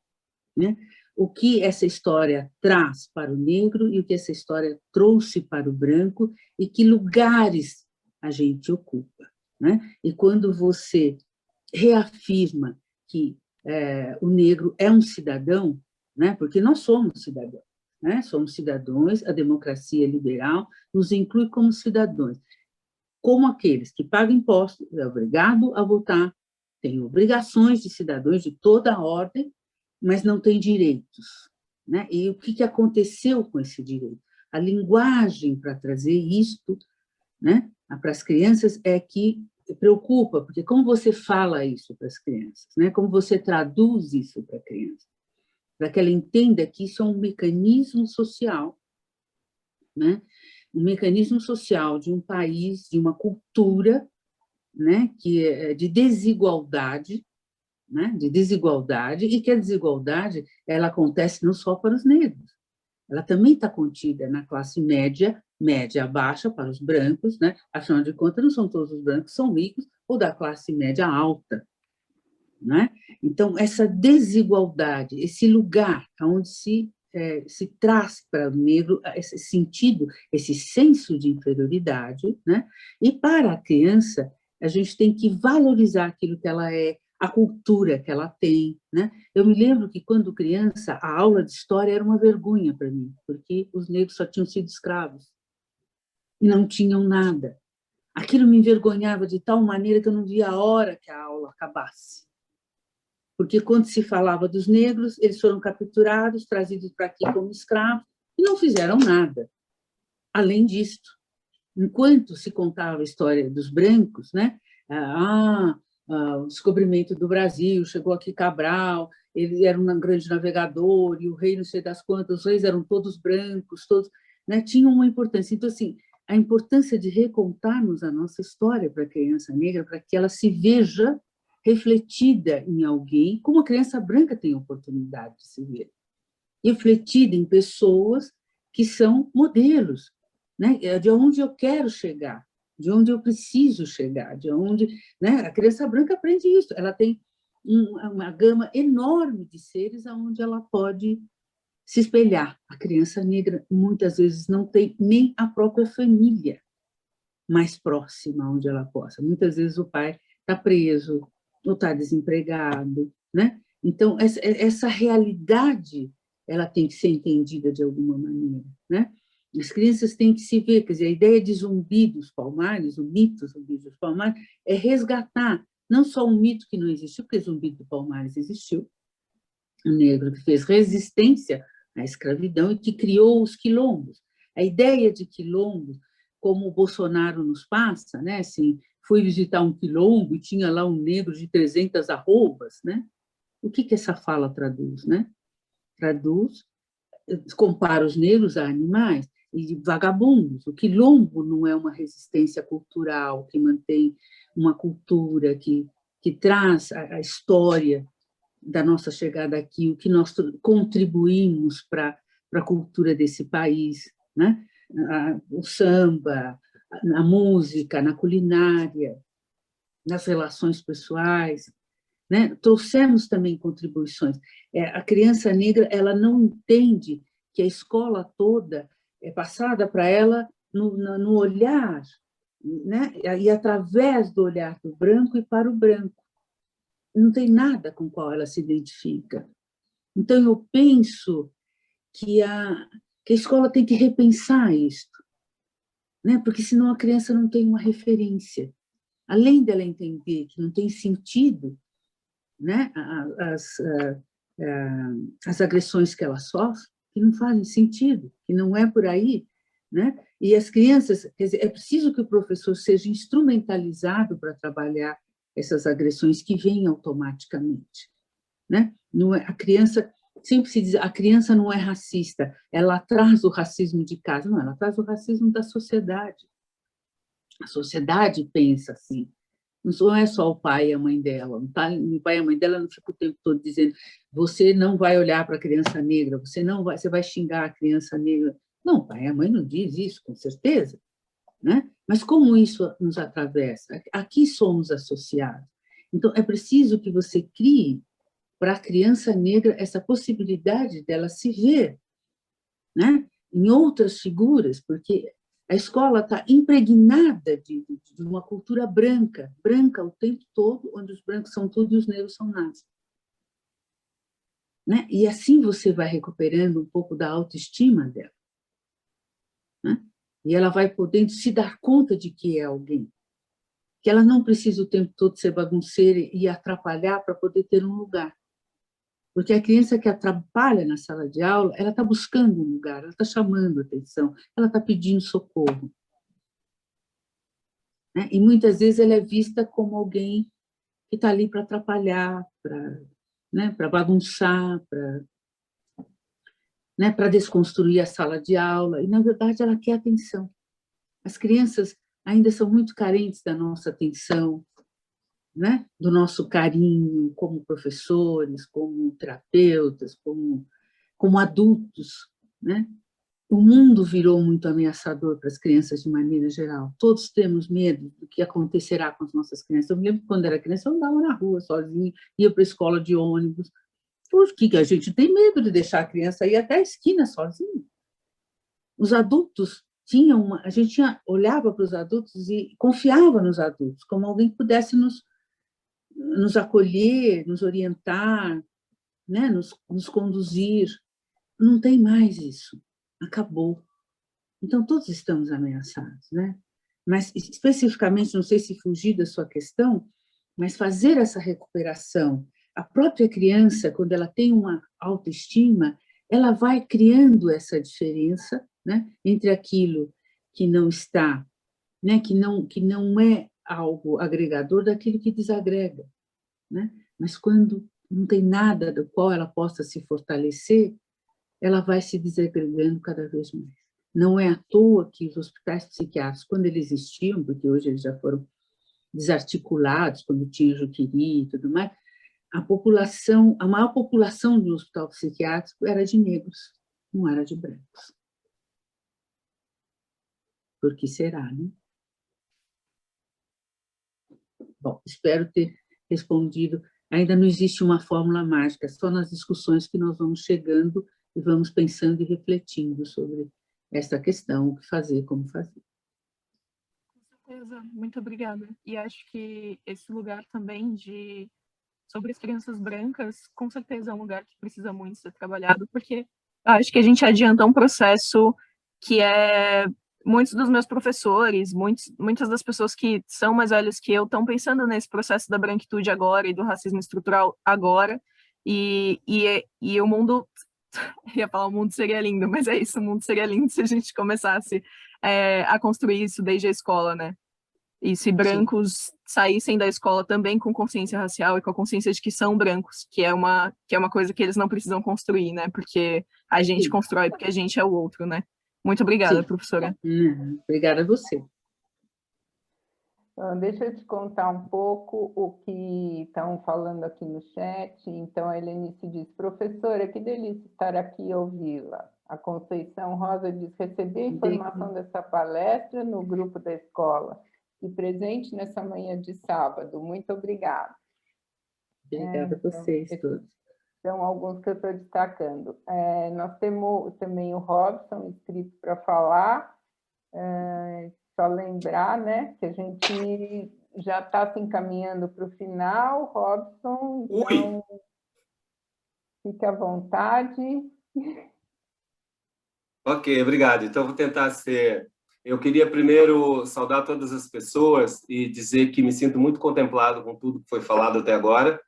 né? O que essa história traz para o negro e o que essa história trouxe para o branco e que lugares a gente ocupa, né? E quando você reafirma que o negro é um cidadão, né? Porque nós somos cidadãos, né? Somos cidadãos, a democracia liberal nos inclui como cidadãos, como aqueles que pagam impostos, é obrigado a votar, tem obrigações de cidadãos de toda a ordem, mas não tem direitos, né? E o que aconteceu com esse direito? A linguagem para trazer isto, né, para as crianças é que preocupa, porque como você fala isso para as crianças, né? Como você traduz isso para a criança, para que ela entenda que isso é um mecanismo social, né? Um mecanismo social de um país, de uma cultura, né, que é de desigualdade, né, de desigualdade, e que a desigualdade ela acontece não só para os negros, ela também está contida na classe média, média baixa para os brancos, né? Afinal de contas, não são todos os brancos que são ricos, ou da classe média alta, né? Então, essa desigualdade, esse lugar onde se traz para o negro esse sentido, esse senso de inferioridade, né? E para a criança, a gente tem que valorizar aquilo que ela é, a cultura que ela tem, né? Eu me lembro que, quando criança, a aula de história era uma vergonha para mim, porque os negros só tinham sido escravos, e não tinham nada. Aquilo me envergonhava de tal maneira que eu não via a hora que a aula acabasse. Porque, quando se falava dos negros, eles foram capturados, trazidos para aqui como escravos, e não fizeram nada. Além disto, enquanto se contava a história dos brancos, né? O descobrimento do Brasil, chegou aqui Cabral, ele era um grande navegador, e o rei não sei das quantas, os reis eram todos brancos, todos, né, tinham uma importância. Então, assim, a importância de recontarmos a nossa história para a criança negra, para que ela se veja refletida em alguém, como a criança branca tem a oportunidade de se ver, refletida em pessoas que são modelos, né, de onde eu quero chegar, de onde eu preciso chegar, de onde, né, a criança branca aprende isso, ela tem uma gama enorme de seres aonde ela pode se espelhar. A criança negra, muitas vezes, não tem nem a própria família mais próxima onde ela possa. Muitas vezes o pai está preso, ou está desempregado, né? Então, essa realidade ela tem que ser entendida de alguma maneira, né? As crianças têm que se ver, quer dizer, a ideia de Zumbi dos Palmares, o mito Zumbi dos Palmares, é resgatar não só um mito que não existiu, porque Zumbi dos Palmares existiu, o negro que fez resistência à escravidão e que criou os quilombos. A ideia de quilombo, como o Bolsonaro nos passa, né? Assim, foi visitar um quilombo e tinha lá um negro de 300 arrobas, né? O que essa fala traduz, né? Traduz, compara os negros a animais e vagabundos. O quilombo não é uma resistência cultural que mantém uma cultura que traz a história da nossa chegada aqui, o que nós contribuímos para a cultura desse país, né? O samba, na música, na culinária, nas relações pessoais, né? Trouxemos também contribuições. A criança negra, ela não entende que a escola toda é passada para ela no olhar, né? E através do olhar do branco e para o branco. Não tem nada com o qual ela se identifica. Então, eu penso que a escola tem que repensar isso, né? Porque senão a criança não tem uma referência. Além dela entender que não tem sentido, né? As agressões que ela sofre, que não fazem sentido, que não é por aí, né? E as crianças, quer dizer, é preciso que o professor seja instrumentalizado para trabalhar essas agressões que vêm automaticamente, né? Não é, a criança, sempre se diz, a criança não é racista, ela traz o racismo de casa. Não, ela traz o racismo da sociedade. A sociedade pensa assim. Não é só o pai e a mãe dela. Não tá, o pai e a mãe dela não ficam o tempo todo dizendo: você não vai olhar para a criança negra, você vai xingar a criança negra. Não, o pai e a mãe não diz isso, com certeza, né? Mas como isso nos atravessa? Aqui somos associados. Então, é preciso que você crie para a criança negra essa possibilidade dela se ver, né? Em outras figuras, porque a escola está impregnada de uma cultura branca o tempo todo, onde os brancos são tudo e os negros são nada. Né? E assim você vai recuperando um pouco da autoestima dela. Né? E ela vai podendo se dar conta de que é alguém. Que ela não precisa o tempo todo ser bagunceira e atrapalhar para poder ter um lugar. Porque a criança que atrapalha na sala de aula, ela está buscando um lugar, ela está chamando atenção, ela está pedindo socorro. Né? E muitas vezes ela é vista como alguém que está ali para atrapalhar, para bagunçar, para desconstruir a sala de aula. E, na verdade, ela quer atenção. As crianças ainda são muito carentes da nossa atenção, né? Do nosso carinho como professores, como terapeutas, como adultos, né? O mundo virou muito ameaçador para as crianças de maneira geral. Todos temos medo do que acontecerá com as nossas crianças. Eu me lembro que quando era criança eu andava na rua sozinha, ia para a escola de ônibus. Por que a gente tem medo de deixar a criança ir até a esquina sozinha? Os adultos a gente olhava para os adultos e confiava nos adultos, como alguém que pudesse nos acolher, nos orientar, né? nos conduzir. Não tem mais isso. Acabou. Então, todos estamos ameaçados, né? Mas, especificamente, não sei se fugir da sua questão, mas fazer essa recuperação. A própria criança, quando ela tem uma autoestima, ela vai criando essa diferença, né? Entre aquilo que não está, né? que não é algo agregador daquilo que desagrega, né? Mas quando não tem nada do qual ela possa se fortalecer, ela vai se desagregando cada vez mais. Não é à toa que os hospitais psiquiátricos, quando eles existiam, porque hoje eles já foram desarticulados, quando tinha Juqueri e tudo mais, a maior população do hospital psiquiátrico era de negros, não era de brancos. Por que será, né? Bom, espero ter respondido. Ainda não existe uma fórmula mágica, só nas discussões que nós vamos chegando e vamos pensando e refletindo sobre essa questão, o que fazer, como fazer. Com certeza, muito obrigada. E acho que esse lugar também sobre as crianças brancas, com certeza é um lugar que precisa muito ser trabalhado, porque acho que a gente adianta um processo que é... Muitos dos meus professores, muitas das pessoas que são mais velhas que eu estão pensando nesse processo da branquitude agora e do racismo estrutural agora, e o mundo, ia falar o mundo seria lindo, mas é isso, o mundo seria lindo se a gente começasse a construir isso desde a escola, né? E se brancos saíssem da escola também com consciência racial e com a consciência de que são brancos, que é uma coisa que eles não precisam construir, né? Porque a gente constrói, porque a gente é o outro, né? Muito obrigada, professora. Obrigada a você. Então, deixa eu te contar um pouco o que estão falando aqui no chat. Então, a Helenice diz, professora, que delícia estar aqui e ouvi-la. A Conceição Rosa diz, recebi a informação dessa palestra no grupo da escola e presente nessa manhã de sábado. Muito obrigada. Obrigada a vocês todos. São alguns que eu estou destacando. Nós temos também o Robson inscrito para falar. Só lembrar, né, que a gente já está se encaminhando para o final, Robson, então fique à vontade. Ok, obrigado. Então, vou tentar ser... Eu queria primeiro saudar todas as pessoas e dizer que me sinto muito contemplado com tudo que foi falado até agora.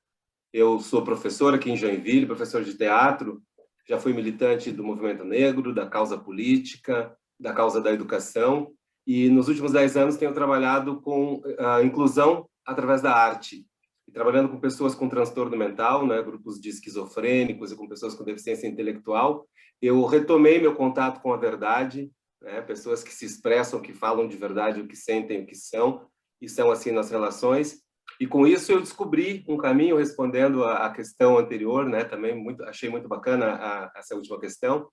Eu sou professor aqui em Joinville, professor de teatro, já fui militante do movimento negro, da causa política, da causa da educação, e nos últimos 10 anos tenho trabalhado com a inclusão através da arte, e trabalhando com pessoas com transtorno mental, né, grupos de esquizofrênicos e com pessoas com deficiência intelectual. Eu retomei meu contato com a verdade, né, pessoas que se expressam, que falam de verdade o que sentem, o que são, e são assim nas relações. E com isso eu descobri um caminho, respondendo à questão anterior, né, também achei muito bacana essa última questão.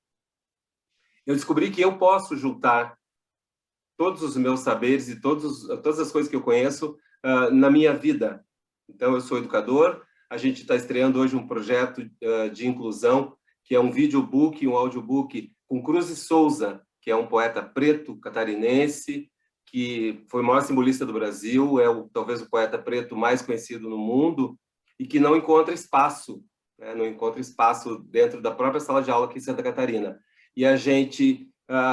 Eu descobri que eu posso juntar todos os meus saberes e todas as coisas que eu conheço na minha vida. Então, eu sou educador, a gente está estreando hoje um projeto de inclusão, que é um videobook, um audiobook com Cruz e Souza, que é um poeta preto catarinense, que foi o maior simbolista do Brasil, talvez o poeta preto mais conhecido no mundo, e que não encontra espaço, né? Não encontra espaço dentro da própria sala de aula aqui em Santa Catarina. E a gente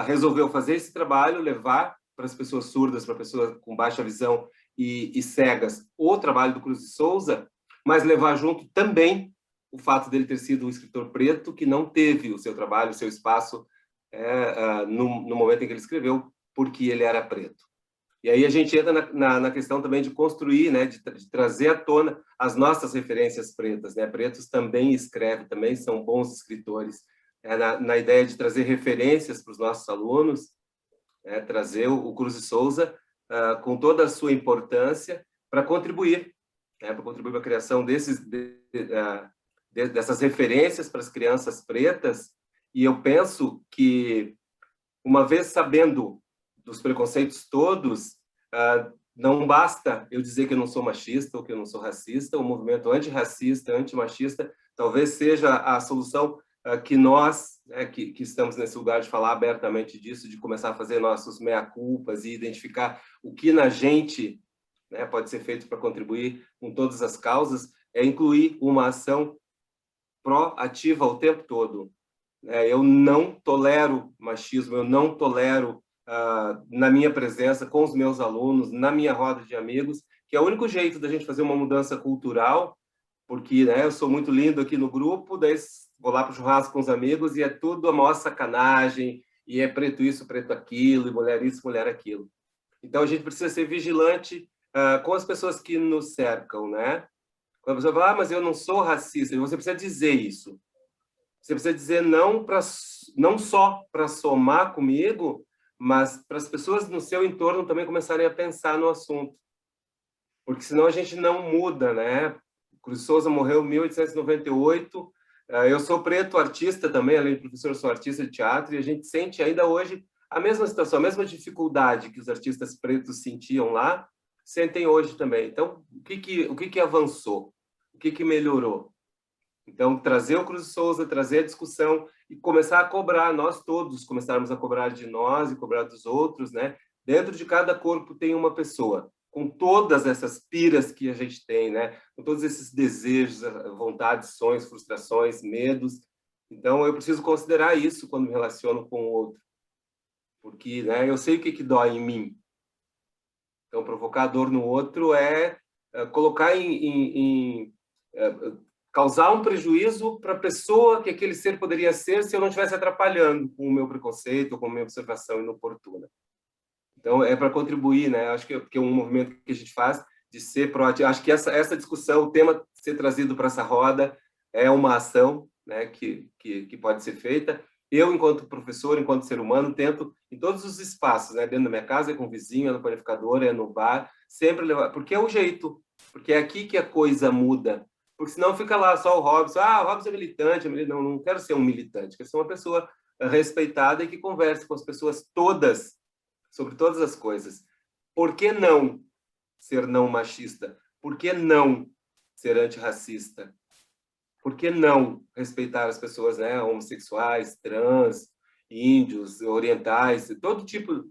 resolveu fazer esse trabalho, levar para as pessoas surdas, para pessoas com baixa visão e cegas, o trabalho do Cruz de Souza, mas levar junto também o fato dele ter sido um escritor preto que não teve o seu trabalho, o seu espaço no momento em que ele escreveu, porque ele era preto. E aí a gente entra na questão também de construir, né, de trazer à tona as nossas referências pretas, né? Pretos também escrevem, também são bons escritores. Na ideia de trazer referências para os nossos alunos, trazer o Cruz de Souza com toda a sua importância para contribuir, para contribuir para a criação dessas referências para as crianças pretas. E eu penso que, uma vez sabendo dos preconceitos todos, não basta eu dizer que eu não sou machista ou que eu não sou racista. O movimento antirracista, antimachista, talvez seja a solução que nós, que estamos nesse lugar de falar abertamente disso, de começar a fazer nossos meia-culpas e identificar o que na gente, né, pode ser feito para contribuir com todas as causas, é incluir uma ação proativa o tempo todo. Eu não tolero machismo, eu não tolero na minha presença, com os meus alunos, na minha roda de amigos, que é o único jeito da gente fazer uma mudança cultural, porque, né, eu sou muito lindo aqui no grupo, daí vou lá para o churrasco com os amigos e é tudo a maior sacanagem, e é preto isso, preto aquilo, e mulher isso, mulher aquilo. Então, a gente precisa ser vigilante com as pessoas que nos cercam, né? Quando a pessoa fala, mas eu não sou racista, você precisa dizer isso. Você precisa dizer não só para somar comigo, mas para as pessoas no seu entorno também começarem a pensar no assunto. Porque senão a gente não muda, né? Cruz Souza morreu em 1898. Eu sou preto, artista também, além de professor, sou artista de teatro, e a gente sente ainda hoje a mesma situação, a mesma dificuldade que os artistas pretos sentiam lá, sentem hoje também. Então, o que avançou? O que melhorou? Então, trazer o Cruz Souza, trazer a discussão e começar a cobrar, nós todos começarmos a cobrar de nós e cobrar dos outros, né? Dentro de cada corpo tem uma pessoa, com todas essas piras que a gente tem, né? Com todos esses desejos, vontades, sonhos, frustrações, medos. Então, eu preciso considerar isso quando me relaciono com o outro. Porque, né, eu sei o que dói em mim. Então, provocar dor no outro é colocar causar um prejuízo para a pessoa que aquele ser poderia ser se eu não estivesse atrapalhando com o meu preconceito ou com a minha observação inoportuna. Então, é para contribuir, né? Acho que é um movimento que a gente faz de ser proativo. Acho que essa discussão, o tema ser trazido para essa roda é uma ação, né, que pode ser feita. Eu, enquanto professor, enquanto ser humano, tento, em todos os espaços, né, dentro da minha casa, é com o vizinho, é no panificador, é no bar, sempre levar, porque é o jeito, porque é aqui que a coisa muda. Porque senão fica lá só o Robson. O Robson é militante. Não quero ser um militante, quero ser uma pessoa respeitada e que converse com as pessoas todas, sobre todas as coisas. Por que não ser não machista? Por que não ser antirracista? Por que não respeitar as pessoas, né, homossexuais, trans, índios, orientais,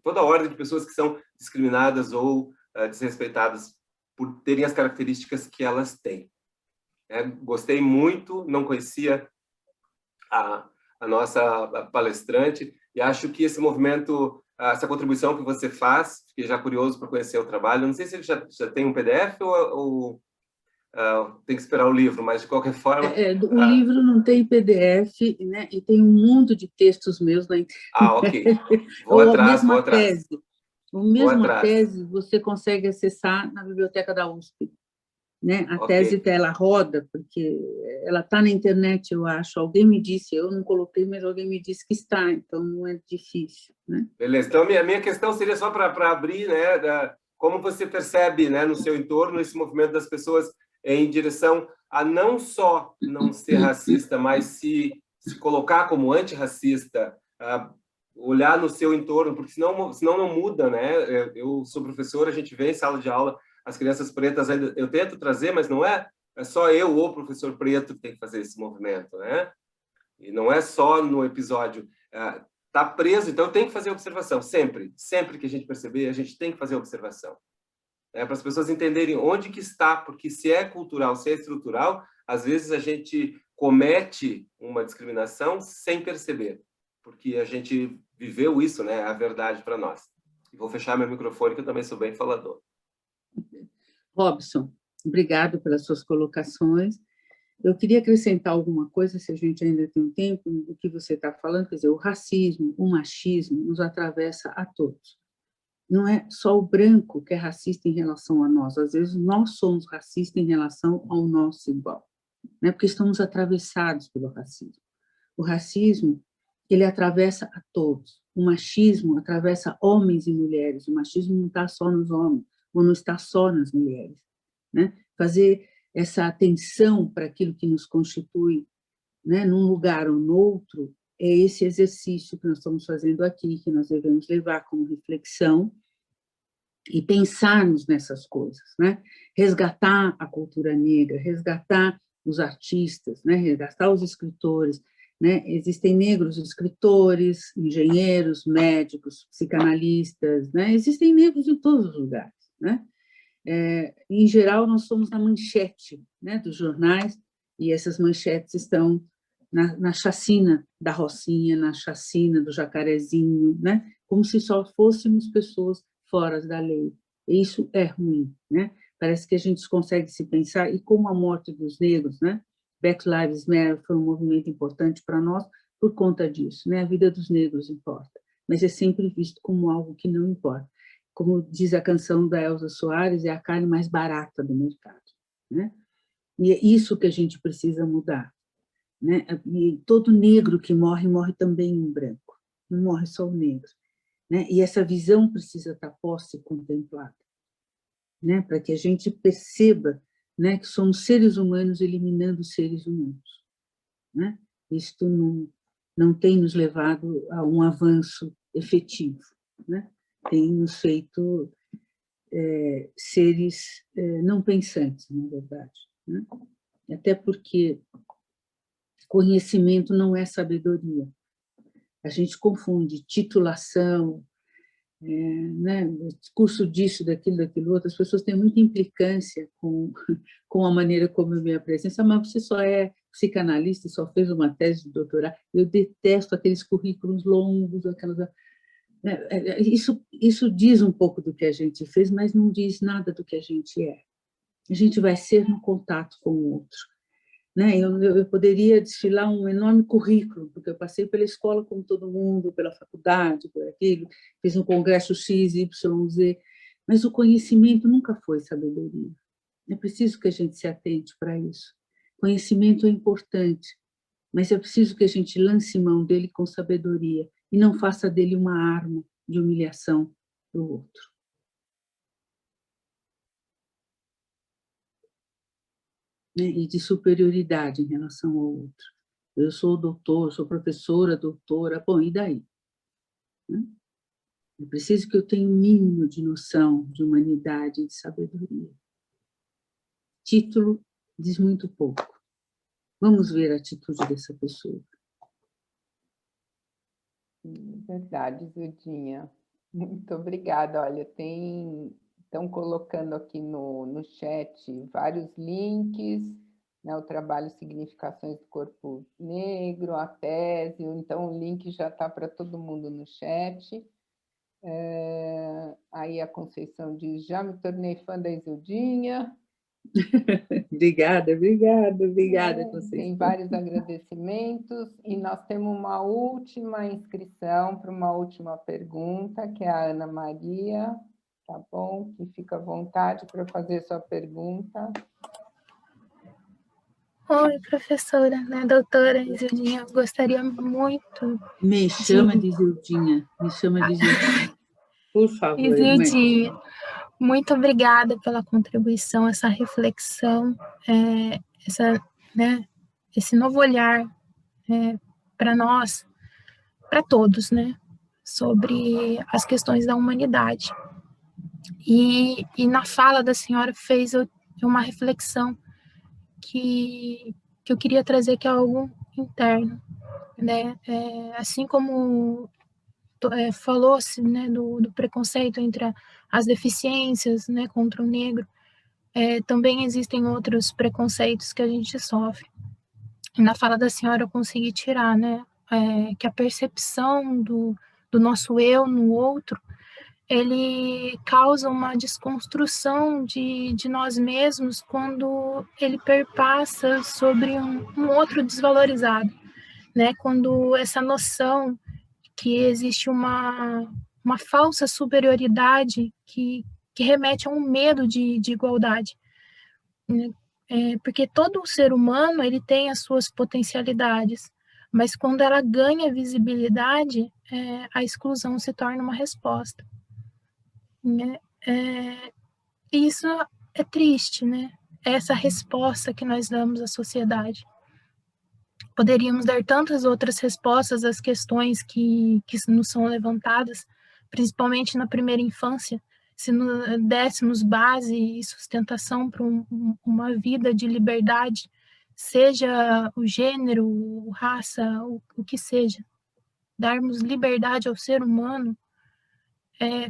toda ordem de pessoas que são discriminadas ou desrespeitadas por terem as características que elas têm? Gostei muito, não conhecia a nossa palestrante e acho que esse movimento, essa contribuição que você faz, fiquei já curioso para conhecer o trabalho. Não sei se ele já tem um PDF ou tem que esperar o livro, mas de qualquer forma... O livro não tem PDF, né? E tem um mundo de textos meus na internet. Ok. Vou atrás. A mesma tese você consegue acessar na biblioteca da USP. Né? A tese ela roda, porque ela está na internet, eu acho. Alguém me disse, eu não coloquei, mas alguém me disse que está, então não é difícil. Né? Beleza, então a minha questão seria só para abrir, né, como você percebe, né, no seu entorno esse movimento das pessoas em direção a não só não ser racista, mas se colocar como antirracista, olhar no seu entorno, porque senão não muda, né? Eu sou professor, a gente vê em sala de aula as crianças pretas ainda, eu tento trazer, mas não é só eu ou o professor preto que tem que fazer esse movimento, né? E não é só no episódio, tá preso, então tem que fazer observação, sempre que a gente perceber, a gente tem que fazer observação. Para as pessoas entenderem onde que está, porque se é cultural, se é estrutural, às vezes a gente comete uma discriminação sem perceber, porque a gente viveu isso, né? A verdade para nós. E vou fechar meu microfone, que eu também sou bem falador. Robson, obrigado pelas suas colocações. Eu queria acrescentar alguma coisa, se a gente ainda tem um tempo, do que você está falando, quer dizer, o racismo, o machismo nos atravessa a todos. Não é só o branco que é racista em relação a nós, às vezes nós somos racistas em relação ao nosso igual, né? Porque estamos atravessados pelo racismo. O racismo, ele atravessa a todos. O machismo atravessa homens e mulheres, o machismo não está só nos homens, ou não está só nas mulheres, né? Fazer essa atenção para aquilo que nos constitui, né, num lugar ou no outro, é esse exercício que nós estamos fazendo aqui, que nós devemos levar como reflexão e pensarmos nessas coisas, né? Resgatar a cultura negra, resgatar os artistas, né? Resgatar os escritores, né? Existem negros escritores, engenheiros, médicos, psicanalistas, né? Existem negros em todos os lugares, né? Em geral, nós somos na manchete, né, dos jornais, e essas manchetes estão na chacina da Rocinha, na chacina do Jacarezinho, né, como se só fôssemos pessoas fora da lei. E isso é ruim, né? Parece que a gente consegue se pensar, e como a morte dos negros, né? Black Lives Matter foi um movimento importante para nós por conta disso, né? A vida dos negros importa, mas é sempre visto como algo que não importa. Como diz a canção da Elza Soares, é a carne mais barata do mercado, né? E é isso que a gente precisa mudar, né? E todo negro que morre, morre também um branco, não morre só o negro, né? E essa visão precisa estar posta e contemplada, né? Para que a gente perceba, né, que somos seres humanos eliminando seres humanos, né? Isto não tem nos levado a um avanço efetivo, né? Tem nos feito seres não pensantes, na verdade, né? Até porque conhecimento não é sabedoria. A gente confunde titulação, né, curso disso, daquilo outro. As pessoas têm muita implicância com a maneira como eu me apresento. Mas você só é psicanalista e só fez uma tese de doutorado. Eu detesto aqueles currículos longos, aquelas... Isso diz um pouco do que a gente fez, mas não diz nada do que a gente é. A gente vai ser no contato com o outro, né? Eu poderia desfilar um enorme currículo, porque eu passei pela escola como todo mundo, pela faculdade, por aquilo, fiz um congresso X, Y, Z, mas o conhecimento nunca foi sabedoria. É preciso que a gente se atente para isso. Conhecimento é importante, mas é preciso que a gente lance mão dele com sabedoria e não faça dele uma arma de humilhação para o outro. E de superioridade em relação ao outro. Eu sou doutor, sou professora, doutora, bom, e daí? É preciso que eu tenha um mínimo de noção de humanidade e de sabedoria. Título diz muito pouco. Vamos ver a atitude dessa pessoa. Verdade, Zildinha. Muito obrigada. Olha, estão colocando aqui no chat vários links, né, o trabalho Significações do Corpo Negro, a tese, então o link já está para todo mundo no chat. Aí a Conceição diz, já me tornei fã da Isildinha. Obrigada, Conceição. Tem vários agradecimentos e nós temos uma última inscrição para uma última pergunta, que é a Ana Maria, tá bom? Que fica à vontade para fazer sua pergunta. Oi, professora, né, doutora Isildinha, eu gostaria muito... Me chama de Isildinha, por favor. Isildinha, muito obrigada pela contribuição, essa reflexão, esse novo olhar para nós, para todos, né, sobre as questões da humanidade. E na fala da senhora fez uma reflexão que eu queria trazer, que é algo interno, né? Assim como falou-se, né, do preconceito entre as deficiências, né, contra o negro, também existem outros preconceitos que a gente sofre. E na fala da senhora eu consegui tirar, né, que a percepção do nosso eu no outro, ele causa uma desconstrução de nós mesmos quando ele perpassa sobre um outro desvalorizado, né? Quando essa noção que existe uma falsa superioridade que remete a um medo de igualdade, né? Porque todo ser humano ele tem as suas potencialidades, mas quando ela ganha visibilidade, a exclusão se torna uma resposta. Isso é triste, né? Essa resposta que nós damos à sociedade. Poderíamos dar tantas outras respostas às questões que nos são levantadas, principalmente na primeira infância, se dessemos base e sustentação para uma vida de liberdade, seja o gênero, raça, o que seja. Darmos liberdade ao ser humano,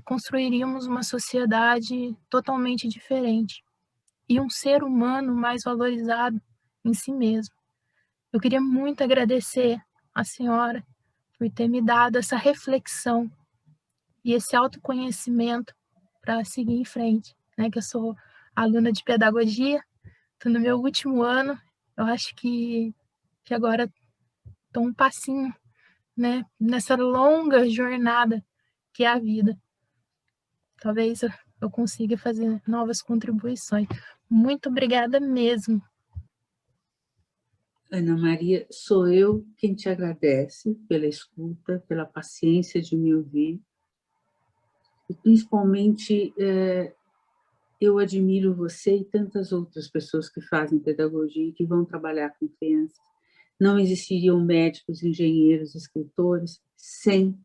construiríamos uma sociedade totalmente diferente e um ser humano mais valorizado em si mesmo. Eu queria muito agradecer a senhora por ter me dado essa reflexão e esse autoconhecimento para seguir em frente, né? Que eu sou aluna de pedagogia, estou no meu último ano, eu acho que agora estou um passinho, né, nessa longa jornada que é a vida. Talvez eu consiga fazer novas contribuições. Muito obrigada mesmo. Ana Maria, sou eu quem te agradece pela escuta, pela paciência de me ouvir, e principalmente eu admiro você e tantas outras pessoas que fazem pedagogia e que vão trabalhar com crianças. Não existiriam médicos, engenheiros, escritores sem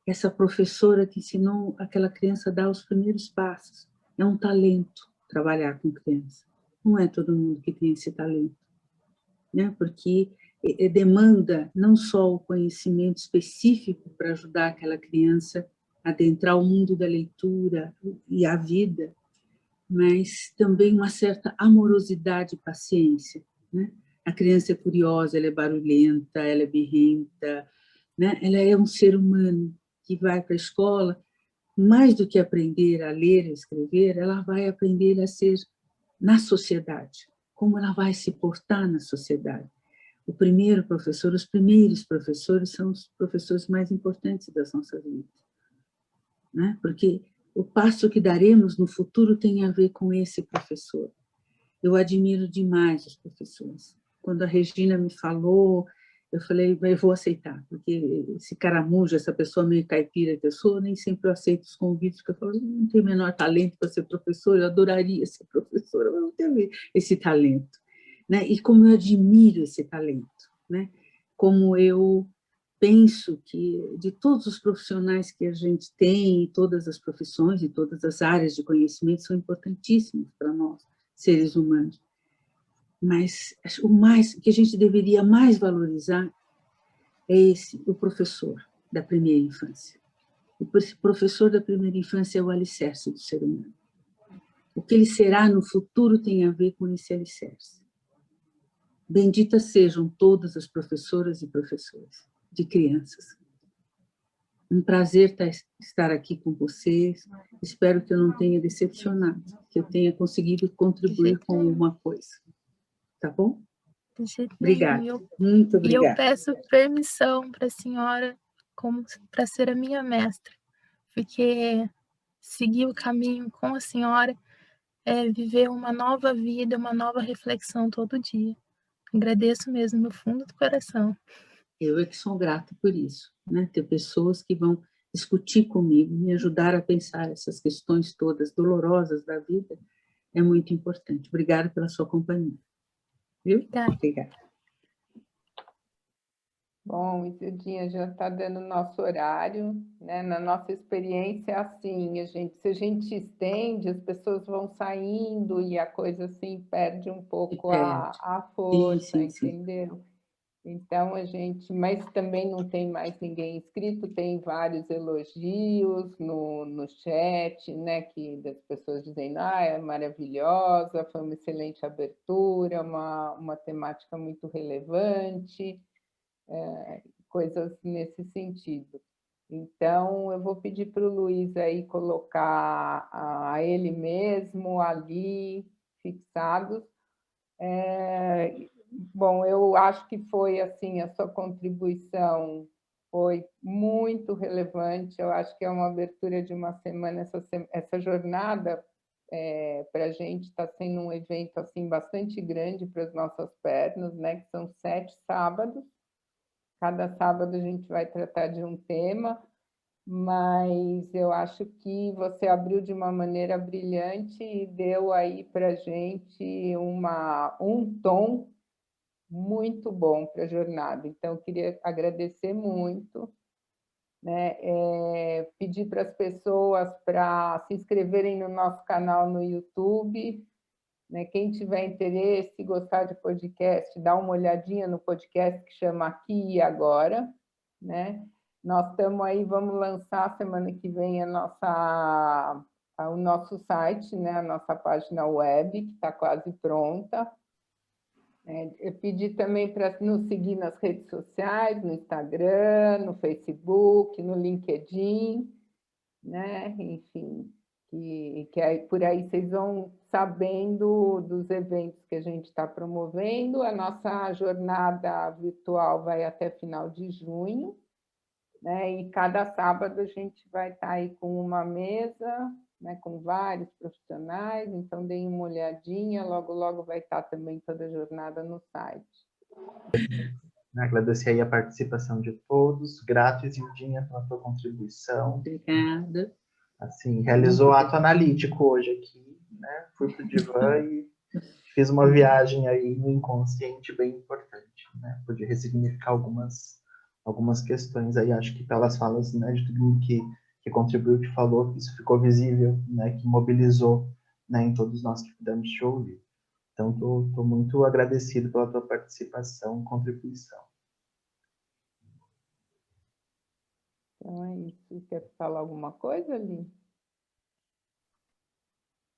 essa professora que ensinou aquela criança a dar os primeiros passos. É um talento trabalhar com criança. Não é todo mundo que tem esse talento, né? Porque demanda não só o conhecimento específico para ajudar aquela criança a adentrar o mundo da leitura e a vida, mas também uma certa amorosidade e paciência, né? A criança é curiosa, ela é barulhenta, ela é birrenta, né? Ela é um ser humano que vai para a escola, mais do que aprender a ler e escrever, ela vai aprender a ser na sociedade, como ela vai se portar na sociedade. O primeiro professor, os primeiros professores são os professores mais importantes das nossas vidas, né? Porque o passo que daremos no futuro tem a ver com esse professor. Eu admiro demais os professores. Quando a Regina me falou, eu falei, eu vou aceitar, porque esse caramujo, essa pessoa meio caipira que eu sou, nem sempre eu aceito os convites, porque eu falo, não tenho o menor talento para ser professora, eu adoraria ser professora, mas não tenho esse talento, né? E como eu admiro esse talento, né? Como eu penso que de todos os profissionais que a gente tem, todas as profissões e todas as áreas de conhecimento são importantíssimas para nós, seres humanos. Mas o mais que a gente deveria mais valorizar é o professor da primeira infância. O professor da primeira infância é o alicerce do ser humano. O que ele será no futuro tem a ver com esse alicerce. Benditas sejam todas as professoras e professores de crianças. Um prazer estar aqui com vocês. Espero que eu não tenha decepcionado, que eu tenha conseguido contribuir com alguma coisa. Tá bom? Obrigada. Muito obrigada. E eu peço permissão para a senhora para ser a minha mestra, porque seguir o caminho com a senhora é viver uma nova vida, uma nova reflexão todo dia. Agradeço mesmo, no fundo do coração. Eu é que sou grata por isso, né? Ter pessoas que vão discutir comigo, me ajudar a pensar essas questões todas dolorosas da vida, é muito importante. Obrigada pela sua companhia. Viu? Obrigada. Bom, Isildinha, já está dando nosso horário, né? Na nossa experiência, assim, se a gente estende, as pessoas vão saindo e a coisa, assim, perde um pouco a força, sim, entendeu? Sim. Então, mas também não tem mais ninguém inscrito, tem vários elogios no chat, né, das pessoas dizendo, é maravilhosa, foi uma excelente abertura, uma temática muito relevante, coisas nesse sentido. Então, eu vou pedir para o Luiz aí colocar a ele mesmo ali, fixados. Bom, eu acho que foi assim, a sua contribuição foi muito relevante, eu acho que é uma abertura de uma semana, essa jornada para a gente está sendo um evento assim, bastante grande para as nossas pernas, né? Que são 7 sábados, cada sábado a gente vai tratar de um tema, mas eu acho que você abriu de uma maneira brilhante e deu aí para a gente um tom muito bom para a jornada. Então, eu queria agradecer muito, né? Pedir para as pessoas para se inscreverem no nosso canal no YouTube, né? Quem tiver interesse, gostar de podcast, dá uma olhadinha no podcast que chama Aqui e Agora, né? Nós estamos aí, vamos lançar semana que vem o nosso site, né? A nossa página web, que está quase pronta. Eu pedi também para nos seguir nas redes sociais, no Instagram, no Facebook, no LinkedIn, né? Enfim, que aí, por aí vocês vão sabendo dos eventos que a gente está promovendo. A nossa jornada virtual vai até final de junho, né? E cada sábado a gente vai estar aí com uma mesa, né, com vários profissionais, então deem uma olhadinha, logo vai estar também toda a jornada no site. Agradecer aí a participação de todos. Grato, Isildinha, pela tua contribuição. Obrigada. Assim, realizou ato analítico hoje aqui, né? Fui pro divã e fiz uma viagem aí no inconsciente bem importante, né? Pude ressignificar algumas questões aí, acho que pelas falas, né, de todo mundo que contribuiu, que falou, isso ficou visível, né, que mobilizou, né, em todos nós que pudemos te ouvir. Então, estou muito agradecido pela tua participação e contribuição. Então é isso. Quer falar alguma coisa, Li?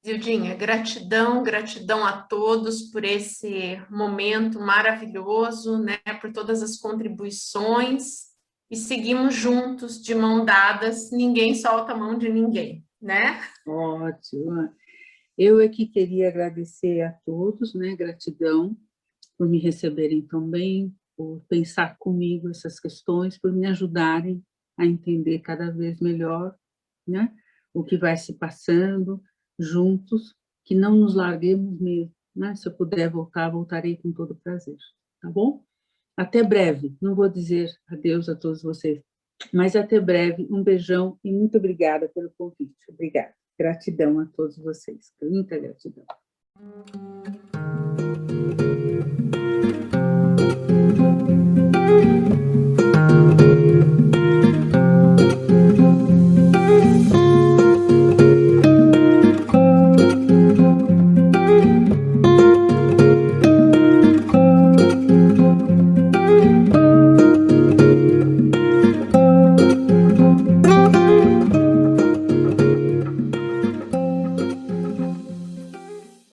Zildinha, gratidão, gratidão a todos por esse momento maravilhoso, né, por todas as contribuições, e seguimos juntos, de mão dadas, ninguém solta a mão de ninguém, né? Ótimo. Eu é que queria agradecer a todos, né, gratidão por me receberem tão bem, por pensar comigo essas questões, por me ajudarem a entender cada vez melhor, né, o que vai se passando juntos, que não nos larguemos mesmo, né? Se eu puder voltar, voltarei com todo prazer, tá bom? Até breve, não vou dizer adeus a todos vocês, mas até breve, um beijão e muito obrigada pelo convite, obrigada. Gratidão a todos vocês, muita gratidão.